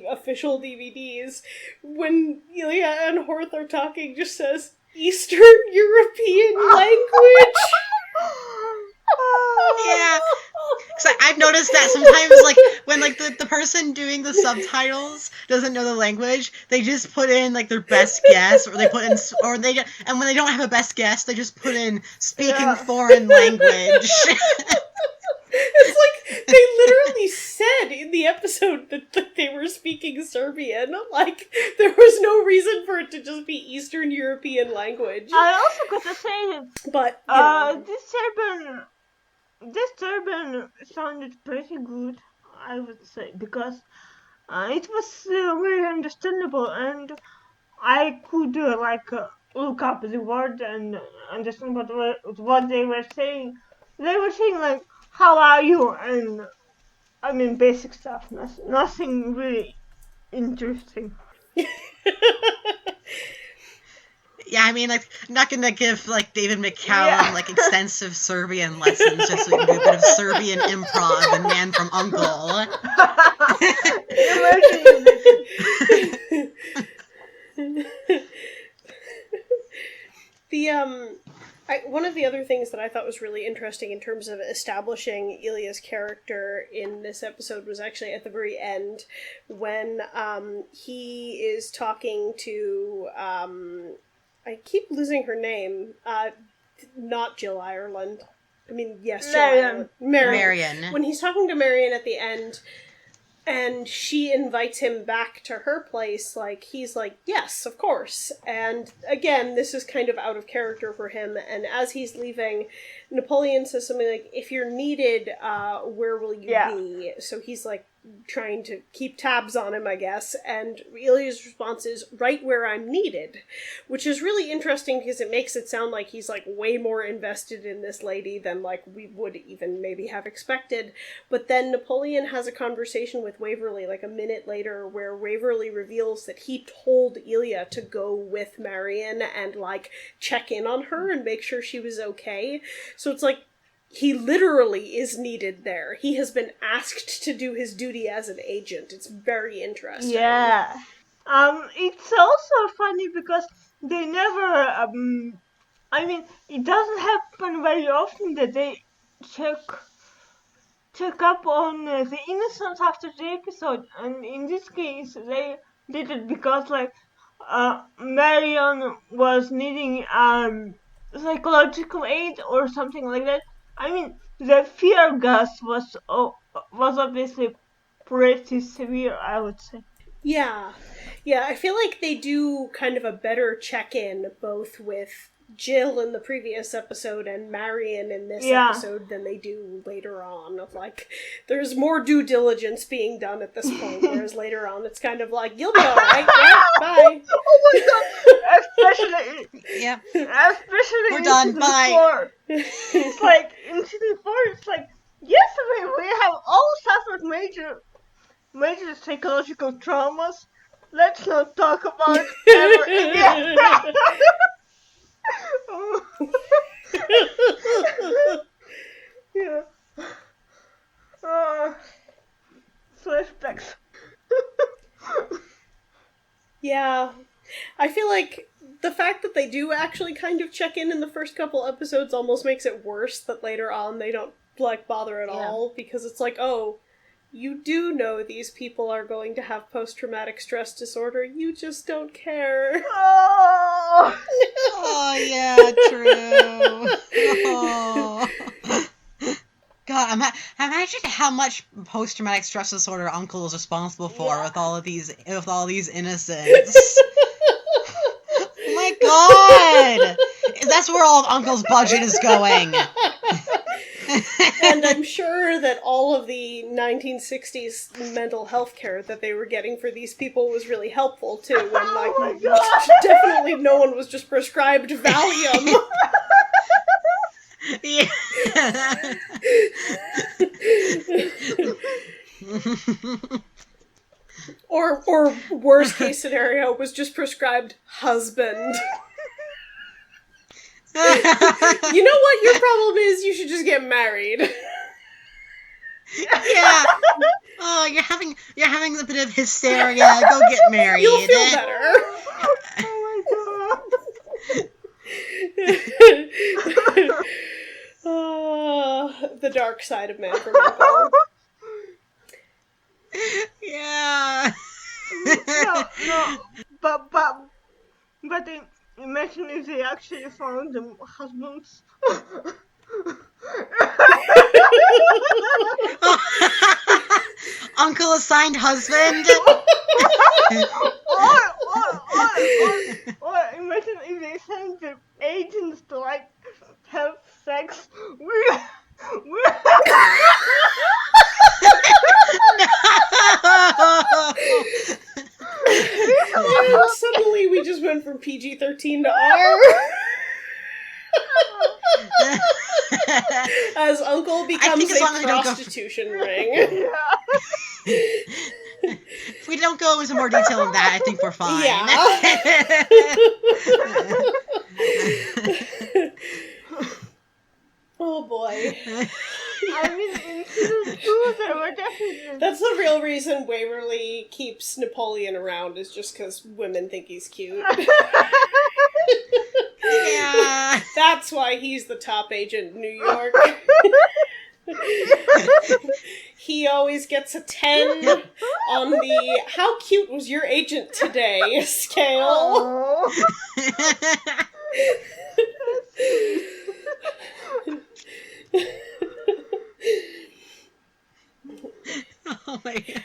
official DVDs, when Ilya and Horth are talking, just says Eastern European language. Yeah. Because I've noticed that sometimes, like, when, like, the person doing the subtitles doesn't know the language, they just put in, like, their best guess, or they put in, and when they don't have a best guess, they just put in speaking foreign language. It's like, they literally said in the episode that they were speaking Serbian. Like, there was no reason for it to just be Eastern European language. I also got to say, but, you know. This Serbian sounded pretty good, I would say, because it was very understandable, and I could look up the word and understand what they were saying. They were saying like, "How are you?" and I mean basic stuff, nothing really interesting. Yeah, I mean, like, I'm not gonna give, like, David McCallum, like, extensive Serbian lessons just so we can do a bit of Serbian improv and Man from U.N.C.L.E. One of the other things that I thought was really interesting in terms of establishing Ilya's character in this episode was actually at the very end, when he is talking to I keep losing her name. Not Jill Ireland. I mean, yes, Jill Ireland. Marion. When he's talking to Marion at the end, and she invites him back to her place, like, he's like, yes, of course. And again, this is kind of out of character for him. And as he's leaving, Napoleon says something like, if you're needed, where will you be? So he's like, trying to keep tabs on him, I guess, and Ilya's response is, right where I'm needed, which is really interesting because it makes it sound like he's, like, way more invested in this lady than, like, we would even maybe have expected. But then Napoleon has a conversation with Waverly, like, a minute later, where Waverly reveals that he told Ilya to go with Marion and, like, check in on her and make sure she was okay. So it's like, he literally is needed there. He has been asked to do his duty as an agent. It's very interesting. Yeah. It's also funny because they never, I mean, it doesn't happen very often that they check up on the innocents after the episode. And in this case, they did it because, like, Marion was needing, psychological aid or something like that. I mean, the fear gas was obviously pretty severe, I would say. Yeah, I feel like they do kind of a better check-in both with Jill in the previous episode and Marion in this episode than they do later on. Of like, there's more due diligence being done at this point, whereas later on it's kind of like, you'll be alright, yeah, bye. Oh my god! Especially we're in done, season bye. 4. It's like, in season 4, it's like, yes, we have all suffered major psychological traumas. Let's not talk about ever again. Yeah. Flashbacks. Yeah. I feel like the fact that they do actually kind of check in the first couple episodes almost makes it worse that later on they don't, like, bother at all, because it's like, oh, you do know these people are going to have post-traumatic stress disorder, you just don't care. Oh, oh yeah, true. Oh. God, imagine how much post-traumatic stress disorder Uncle is responsible for with all of these innocents. Oh my god! That's where all of Uncle's budget is going. And I'm sure that all of the 1960s mental health care that they were getting for these people was really helpful too. When, like, definitely no one was just prescribed Valium. Yeah. or worst case scenario was just prescribed husband. You know what your problem is? You should just get married. Yeah. Oh, you're having a bit of hysteria. Go get married. You'll feel better. Oh my god. The dark side of Man from U.N.C.L.E. Yeah. No, but imagine if they actually found the husbands. Uncle assigned husband. or imagine if they sent the agents to like have sex with. And suddenly we just went from PG-13 to R. As Uncle becomes a prostitution ring. If we don't go into more detail on that, I think we're fine. Yeah. Oh boy. I mean, in season 2, there were definitely... That's the real reason Waverly keeps Napoleon around, is just because women think he's cute. Yeah. That's why he's the top agent in New York. He always gets a 10 on the "how cute was your agent today" scale. Oh my god.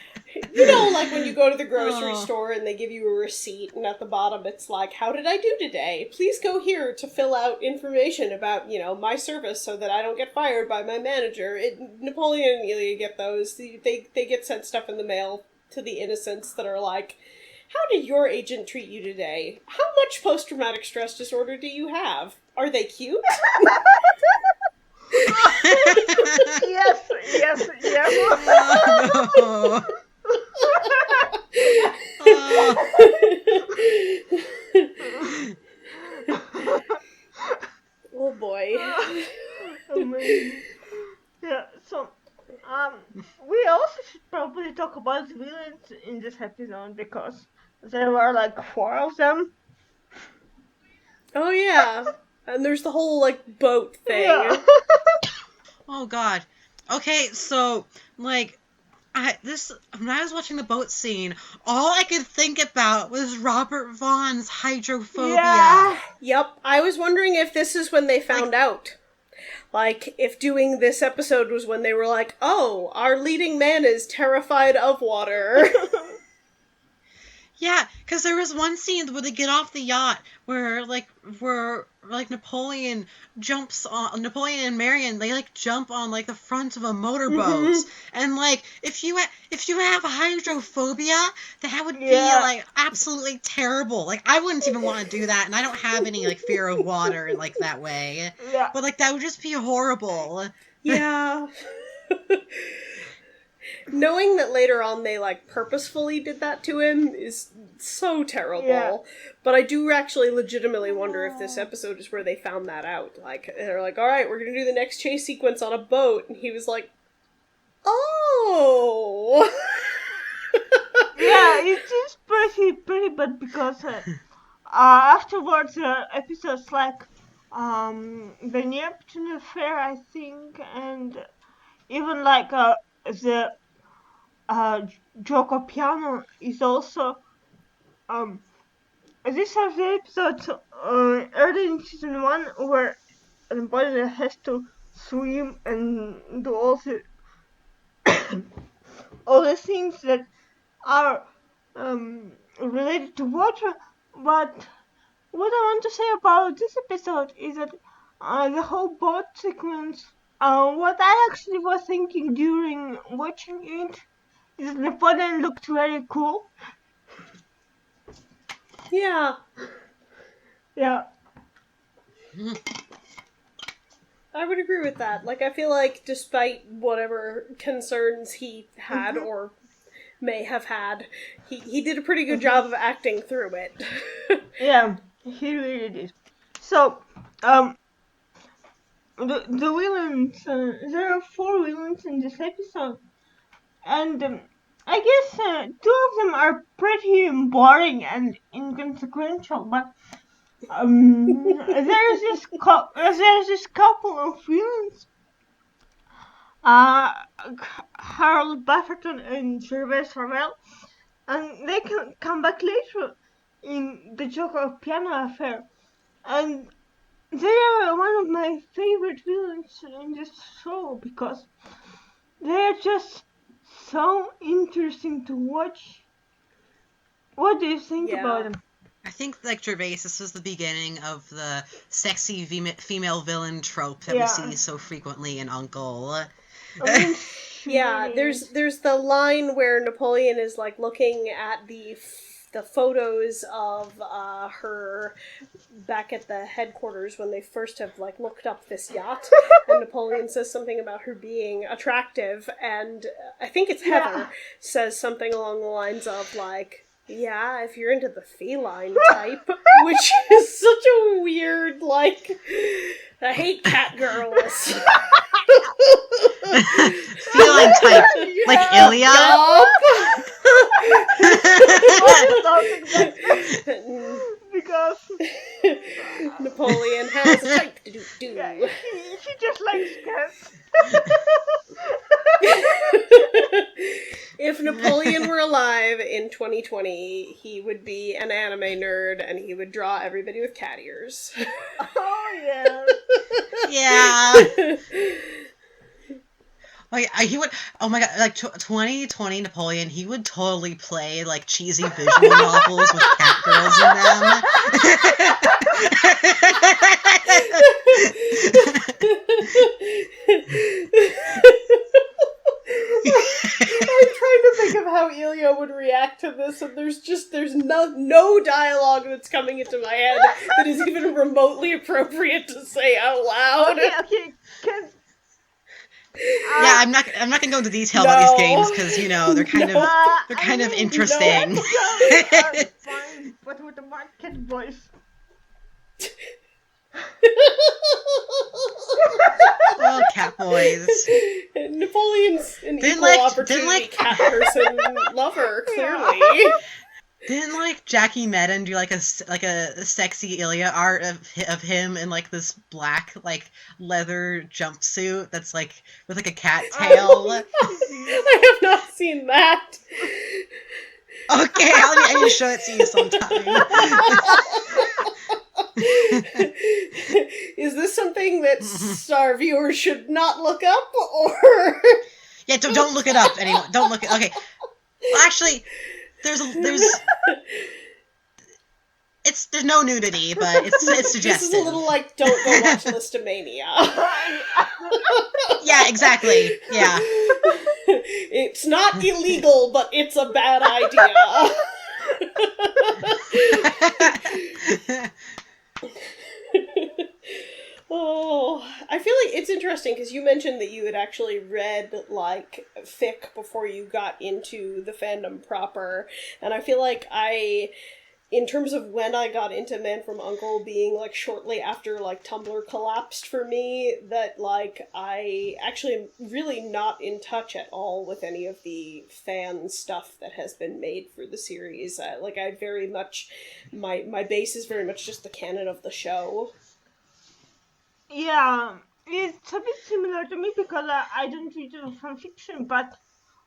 You know, like when you go to the grocery store and they give you a receipt, and at the bottom it's like, "How did I do today? Please go here to fill out information about, my service so that I don't get fired by my manager." Napoleon and Ilya get those. They get sent stuff in the mail to the innocents that are like, "How did your agent treat you today? How much post-traumatic stress disorder do you have? Are they cute?" Yes. Oh, no. Oh boy. Amazing. Yeah, so we also should probably talk about the villains in this episode, because there were like 4 of them. Oh yeah. And there's the whole boat thing. Yeah. Oh god. Okay, so when I was watching the boat scene, all I could think about was Robert Vaughn's hydrophobia. Yeah. Yep, I was wondering if this is when they found out. If doing this episode was when they were like, "Oh, our leading man is terrified of water." Yeah, because there was one scene where they get off the yacht where Napoleon and Marion, they jump on the front of a motorboat, and if you have hydrophobia, that would be absolutely terrible. I wouldn't even want to do that, and I don't have any fear of water in that way. Yeah. But that would just be horrible. Yeah. Knowing that later on they purposefully did that to him is so terrible. Yeah. But I do actually legitimately wonder if this episode is where they found that out. They're like, "Alright, we're gonna do the next chase sequence on a boat," and he was like, "Oh." Yeah, it is pretty bad, because afterwards episodes like the Neptune Affair, I think, and even the Gioco Piano is also these are the episodes early in season 1 where the boy has to swim and do all the things that are related to water. But what I want to say about this episode is that the whole boat sequence, what I actually was thinking during watching it is Napoleon looked very cool. Yeah. Yeah. I would agree with that. I feel like despite whatever concerns he had or may have had, he did a pretty good job of acting through it. Yeah, he really did. So, the villains. There are 4 villains in this episode, and I guess 2 of them are pretty boring and inconsequential, but there's this couple of villains, Harold Bufferton and Gervais Ravel, and they can come back later in the Joker Piano Affair, and they are one of my favorite villains in this show because they are just so interesting to watch. What do you think about them? I think, like Gervais, this was the beginning of the sexy female villain trope that we see so frequently in U.N.C.L.E. Yeah, there's the line where Napoleon is like looking at the photos of her back at the headquarters when they first have like looked up this yacht, and Napoleon says something about her being attractive, and I think it's Heather says something along the lines of like, yeah, if you're into the feline type, which is such a weird, like, I hate Catgirls. Feline type, like Ilya? Because Napoleon has a type to do. Yeah, he just likes cats. If Napoleon were alive in 2020, he would be an anime nerd and he would draw everybody with cat ears. Oh, yeah. Yeah. Like, he would, oh my god, like 2020 Napoleon, he would totally play like cheesy visual novels with Catgirls in them. I'm trying to think of how Ilya would react to this, and there's no dialogue that's coming into my head that is even remotely appropriate to say out loud. Okay, yeah, I'm not gonna go into detail about these games because they're kind of interesting. Fine, but with a Mark Cat voice. Oh, cat boys. Napoleon's an equal opportunity cat person lover, clearly. Didn't like Jackie Madden do like a sexy Ilya art of him in like this black like leather jumpsuit that's like with like a cat tail? I have not seen that. Okay, I need to show it to you sometime. Is this something that our viewers should not look up, or? Yeah, don't look it up anymore. Don't look it. Okay, well, actually, there's no nudity, but it's suggested. This is a little like don't go watch Listomania. Yeah, exactly. Yeah. It's not illegal, but it's a bad idea. Oh, I feel like it's interesting because you mentioned that you had actually read like fic before you got into the fandom proper, and I feel like in terms of when I got into Man from U.N.C.L.E. being like shortly after like Tumblr collapsed for me, that like I actually am really not in touch at all with any of the fan stuff that has been made for the series. I very much my base is very much just the canon of the show. Yeah, it's a bit similar to me because I don't read fanfiction, but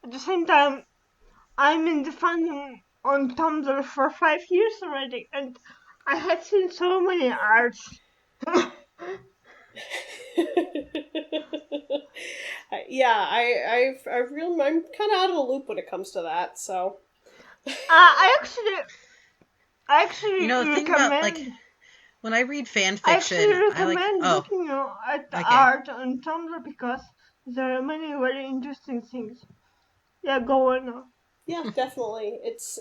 at the same time, I'm in the fandom on Tumblr for 5 years already, and I had seen so many arts. Yeah, I'm kind of out of the loop when it comes to that. So, I actually think recommend. about like when I read fan fiction, I recommend looking at the art on Tumblr because there are many very interesting things. Yeah, go on now. Yeah, definitely. It's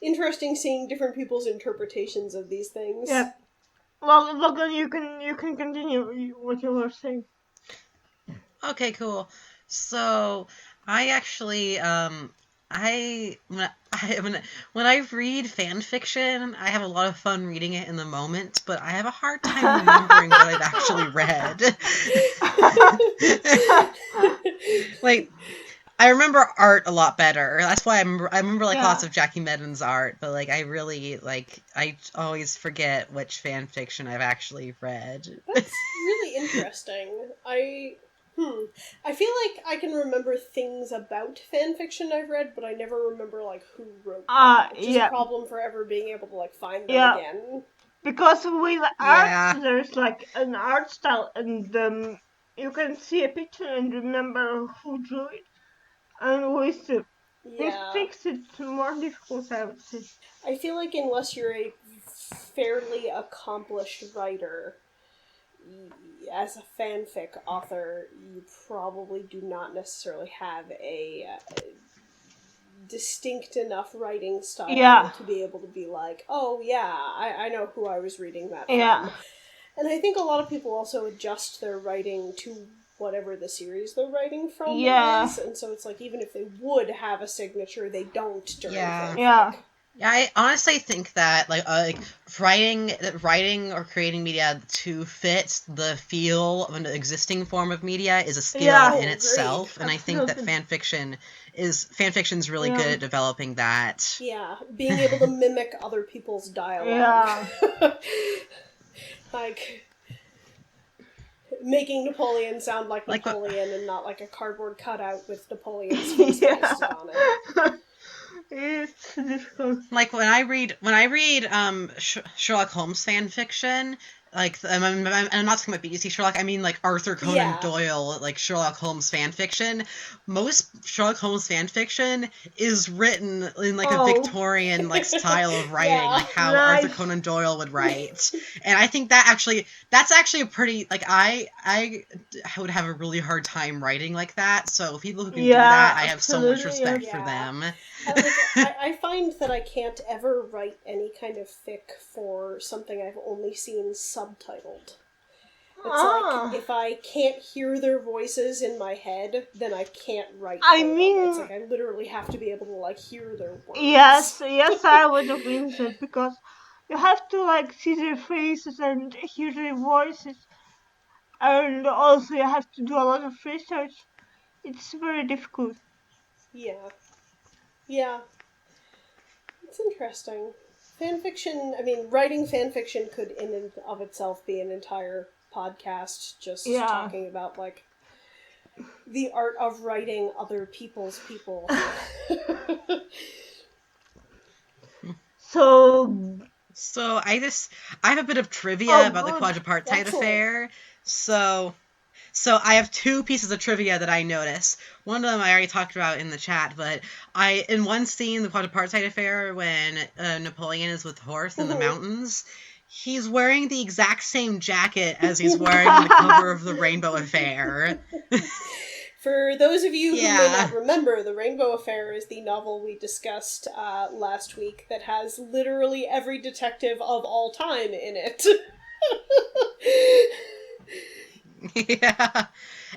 interesting seeing different people's interpretations of these things. Yeah. Well, Logan, you can continue what you were saying. Okay, cool. So I actually when I read fan fiction, I have a lot of fun reading it in the moment, but I have a hard time remembering what I've actually read. Like, I remember art a lot better. That's why I remember like lots of Jackie Medon's art, but like I always forget which fan fiction I've actually read. That's really interesting. I feel like I can remember things about fan fiction I've read, but I never remember like who wrote them, which is a problem for ever being able to like find them again. Because with art, there's like an art style, and you can see a picture and remember who drew it. And with fics, it's more difficult, I would say. I feel like unless you're a fairly accomplished writer, as a fanfic author, you probably do not necessarily have a distinct enough writing style to be able to be like, oh yeah, I know who I was reading that from. And I think a lot of people also adjust their writing to whatever the series they're writing from is, and so it's like even if they would have a signature, they don't during fanfic. Yeah, I honestly think that like writing or creating media to fit the feel of an existing form of media is a skill in itself, and I think that fanfiction's really good at developing that. Yeah, being able to mimic other people's dialogue. Like making Napoleon sound like Napoleon and not like a cardboard cutout with Napoleon's face pasted on it. It's difficult. Like when I read Sherlock Holmes fan fiction, like I'm not talking about BBC Sherlock, I mean like Arthur Conan Doyle, like Sherlock Holmes fan fiction. Most Sherlock Holmes fan fiction is written in like a Victorian like style of writing, like how Arthur Conan Doyle would write. And I think that's actually a pretty like I would have a really hard time writing like that. So people who can do that, I have so much respect for them. I find that I can't ever write any kind of fic for something I've only seen subtitled. It's like, if I can't hear their voices in my head, then I can't write them. It's like I literally have to be able to, like, hear their words. Yes, I would agree with it, because you have to, like, see their faces and hear their voices, and also you have to do a lot of research. It's very difficult. Yeah. It's interesting. Fanfiction, I mean, writing fanfiction could in and of itself be an entire podcast just talking about, like, the art of writing other people's people. So I have a bit of trivia about the Quadripartite Affair. So I have two pieces of trivia that I noticed. One of them I already talked about in the chat, but in one scene, the Quadripartite Affair, when Napoleon is with Horth in the mountains, he's wearing the exact same jacket as he's wearing on the cover of the Rainbow Affair. For those of you who may not remember, The Rainbow Affair is the novel we discussed last week that has literally every detective of all time in it. Yeah,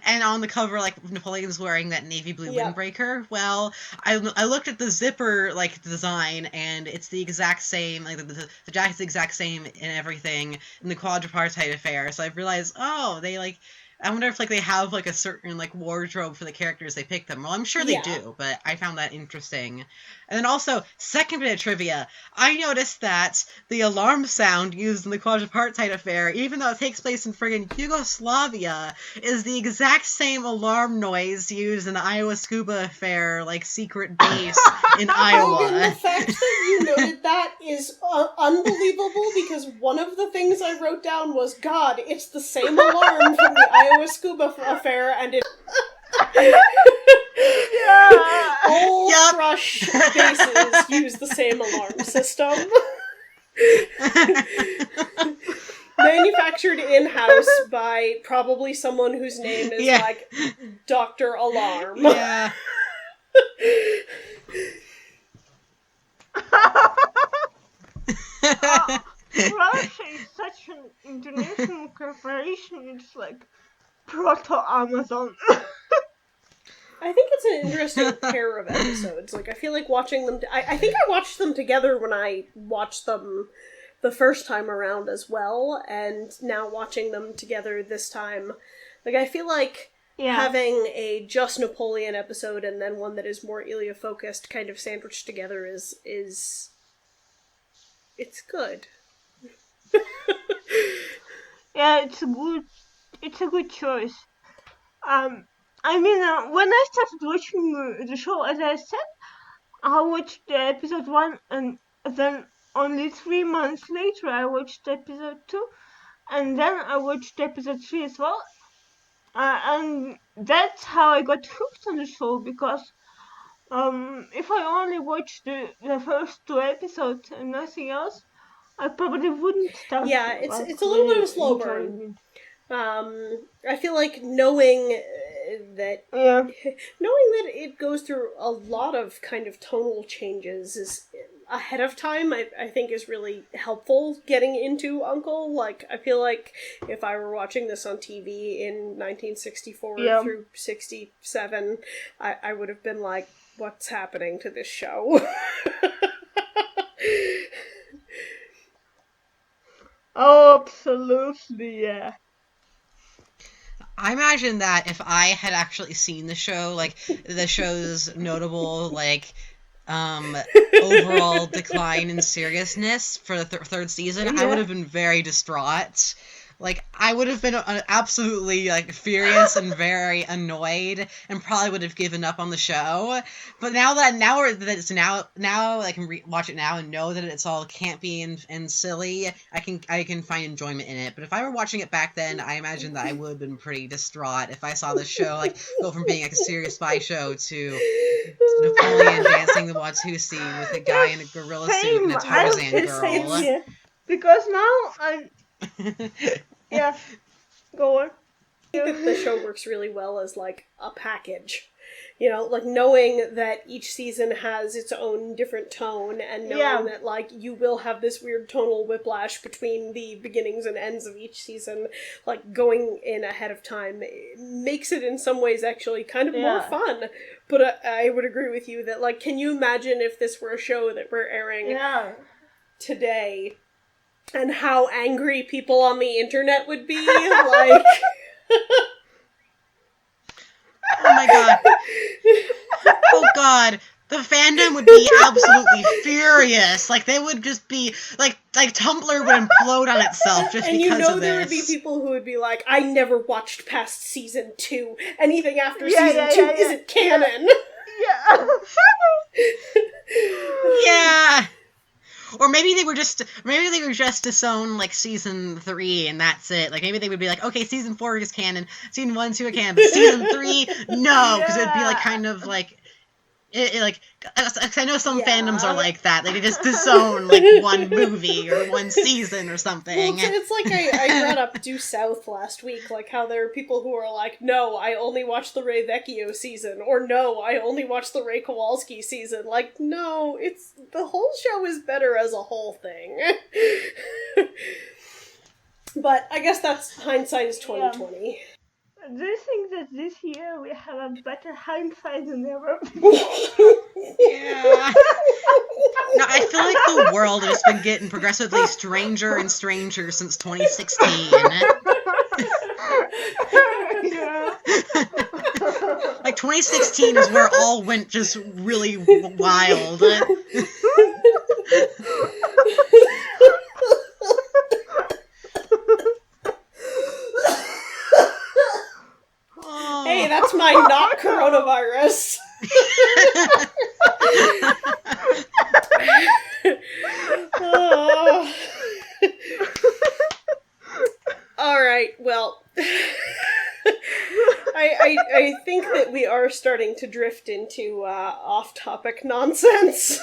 and on the cover, like, Napoleon's wearing that navy blue windbreaker. Well, I looked at the zipper, like, design, and it's the exact same, like, the jacket's the exact same in everything in the Quadripartite Affair, so I realized, they, like, I wonder if, like, they have, like, a certain, like, wardrobe for the characters they pick them. Well, I'm sure they do, but I found that interesting. And then also, second bit of trivia, I noticed that the alarm sound used in the Quadripartite Affair, even though it takes place in friggin' Yugoslavia, is the exact same alarm noise used in the Iowa Scuba Affair, like, secret base in Iowa. Logan, the fact that you noted that is unbelievable, because one of the things I wrote down was, God, it's the same alarm from the Iowa Scuba Affair, and it... All Crush bases use the same alarm system. Manufactured in-house by probably someone whose name is like Dr. Alarm. Yeah. Russia is such an international corporation. It's like proto-Amazon. I think it's an interesting pair of episodes. Like, I feel like watching them... I think I watched them together when I watched them the first time around as well, and now watching them together this time. Like, I feel like having a just Napoleon episode and then one that is more Ilya-focused kind of sandwiched together is... It's good. Yeah, it's a good choice. I mean, when I started watching the show, as I said, I watched episode 1, and then only 3 months later I watched episode 2, and then I watched episode 3 as well. And that's how I got hooked on the show, because if I only watched the first 2 episodes and nothing else, I probably wouldn't start. Yeah, it's a little bit of a slow burn. I feel like knowing that it goes through a lot of kind of tonal changes is ahead of time, I think is really helpful getting into U.N.C.L.E. Like, I feel like if I were watching this on TV in 1964 through 67, I would have been like, what's happening to this show? Oh, absolutely, yeah. I imagine that if I had actually seen the show, like, the show's notable, like, overall decline in seriousness for the third season, I would have been very distraught. Like, I would have been absolutely, like, furious and very annoyed, and probably would have given up on the show. But now I can watch it now and know that it's all campy and silly, I can find enjoyment in it. But if I were watching it back then, I imagine that I would have been pretty distraught if I saw the show, like, go from being, like, a serious spy show to Napoleon dancing the Watusi with a guy in a gorilla suit and a Tarzan girl. Because now I'm... Yeah, go on. I think that the show works really well as, like, a package. You know, like, knowing that each season has its own different tone, and knowing that, like, you will have this weird tonal whiplash between the beginnings and ends of each season, like, going in ahead of time, makes it in some ways actually kind of more fun. But I would agree with you that, like, can you imagine if this were a show that we're airing today? And how angry people on the internet would be, like... Oh my god. Oh god. The fandom would be absolutely furious. Like, they would just be... Like Tumblr would implode on itself just because of this. And you know there would be people who would be like, I never watched past season 2. Anything after season 2 isn't canon. Yeah. Or maybe they were just disown, like, season 3, and that's it. Like, maybe they would be like, okay, season 4 is canon, season 1, 2 are canon, but season 3, no, because it'd be, like, kind of, like, I know some fandoms are like that. Like, they just disown, like, one movie or one season or something. Well, it's like I brought up Due South last week, like how there are people who are like, no, I only watched the Ray Vecchio season, or no, I only watched the Ray Kowalski season. Like, no, it's the whole show is better as a whole thing. But I guess that's hindsight is 2020. Do you think that this year we have a better hindsight than ever? Yeah. No, I feel like the world has been getting progressively stranger and stranger since 2016. Like, 2016 is where all went just really wild. Hey, that's my not coronavirus. All right, well, I think that we are starting to drift into off-topic nonsense.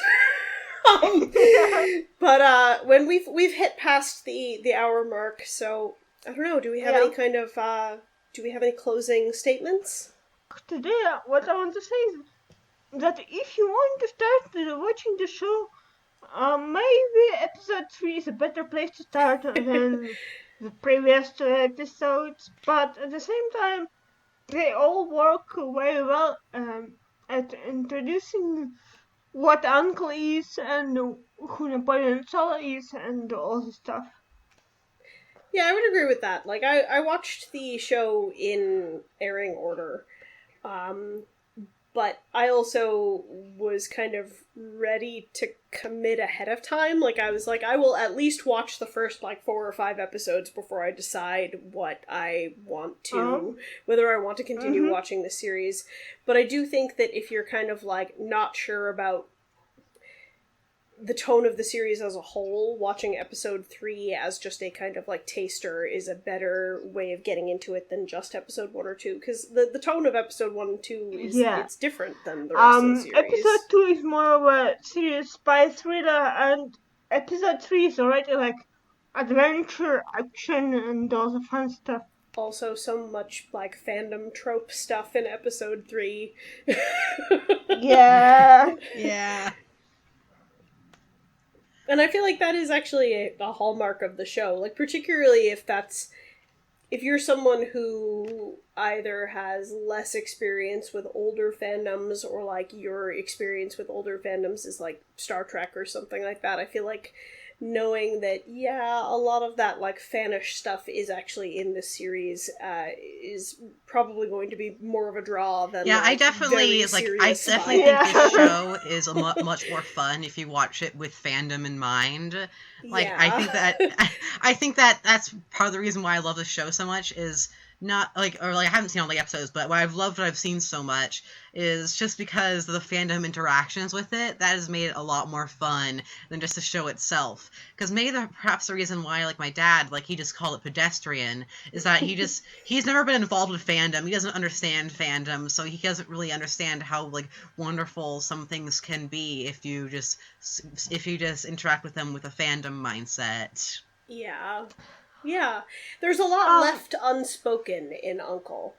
But when we've hit past the hour mark, so I don't know. Do we have any kind of do we have any closing statements? Today, what I want to say is that if you want to start watching the show, maybe episode 3 is a better place to start than the previous 2 episodes. But at the same time, they all work very well at introducing what Uncle is and who Napoleon is and all the stuff. Yeah, I would agree with that. Like, I watched the show in airing order, but I also was kind of ready to commit ahead of time. Like, I was like, I will at least watch the first, 4 or 5 episodes before I decide what I want to, whether I want to continue watching the series. But I do think that if you're kind of, not sure about the tone of the series as a whole, watching episode 3 as just a kind of taster is a better way of getting into it than just episode 1 or 2, because the tone of episode 1 and 2 is it's different than the rest of the series. Episode 2 is more of a serious spy thriller, and episode 3 is already adventure, action, and all the fun stuff. Also, so much fandom trope stuff in episode 3. Yeah. Yeah. And I feel like that is actually a hallmark of the show. Particularly if you're someone who either has less experience with older fandoms, or your experience with older fandoms is Star Trek or something like that, I feel like knowing that, a lot of that fanish stuff is actually in this series is probably going to be more of a draw than I definitely think this show is much more fun if you watch it with fandom in mind. I think that that's part of the reason why I love the show so much, is not I haven't seen all the episodes, but what I've seen so much is just because of the fandom interactions with it. That has made it a lot more fun than just the show itself. Because perhaps the reason why my dad, he just called it pedestrian, is that he's never been involved with fandom. He doesn't understand fandom, so he doesn't really understand how wonderful some things can be if you just interact with them with a fandom mindset. Yeah, there's a lot left unspoken in U.N.C.L.E.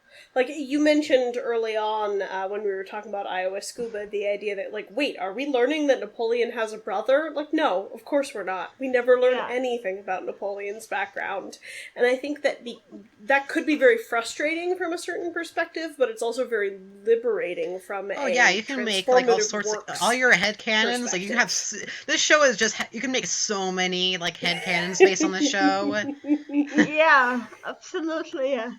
You mentioned early on when we were talking about iOS Scuba, the idea that, wait, are we learning that Napoleon has a brother? No, of course we're not. We never learn anything about Napoleon's background. And I think that that could be very frustrating from a certain perspective, but it's also very liberating from you can make all sorts of all your headcanons. You can have this show is just you can make so many headcanons based on the show. Yeah, absolutely. Yeah.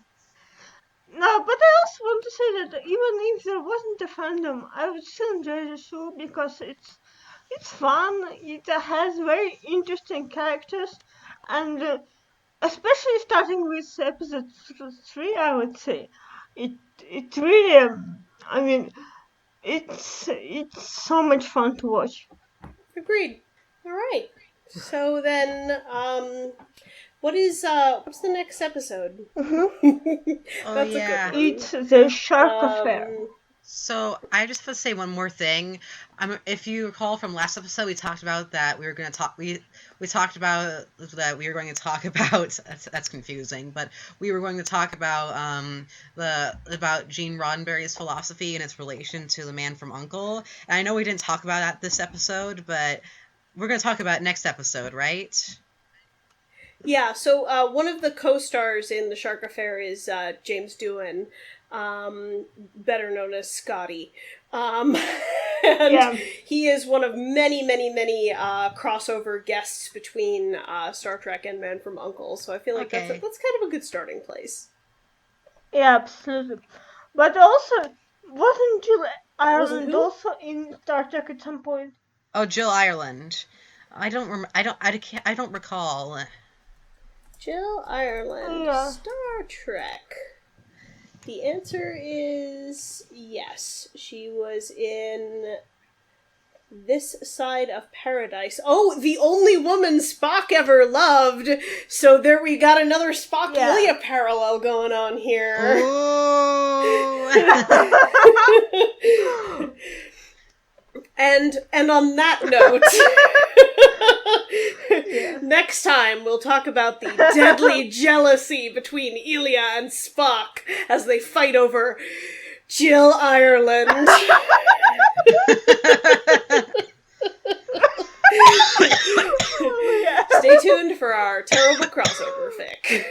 No, but I also want to say that even if there wasn't a fandom, I would still enjoy the show because it's fun. It has very interesting characters, and especially starting with episode 3, I would say it really. I mean, it's so much fun to watch. Agreed. All right. So then, what's the next episode? It's the Shark Affair. So I just want to say one more thing. If you recall from last episode, we talked about that we were going to talk. We talked about that we were going to talk about. That's confusing, but we were going to talk about about Gene Roddenberry's philosophy and its relation to the Man from U.N.C.L.E. And I know we didn't talk about that this episode, but we're going to talk about it next episode, right? Yeah, so one of the co-stars in The Shark Affair is James Doohan, better known as Scotty. He is one of many crossover guests between Star Trek and Man from U.N.C.L.E, so I feel like that's kind of a good starting place. Yeah, absolutely. But also, wasn't Jill Ireland also in Star Trek at some point? Oh, Jill Ireland. I don't recall. Jill Ireland, Star Trek. The answer is yes. She was in This Side of Paradise. Oh, the only woman Spock ever loved. So there we got another Spock-Ilya parallel going on here. And on that note, next time we'll talk about the deadly jealousy between Ilya and Spock as they fight over Jill Ireland. Stay tuned for our terrible crossover fic.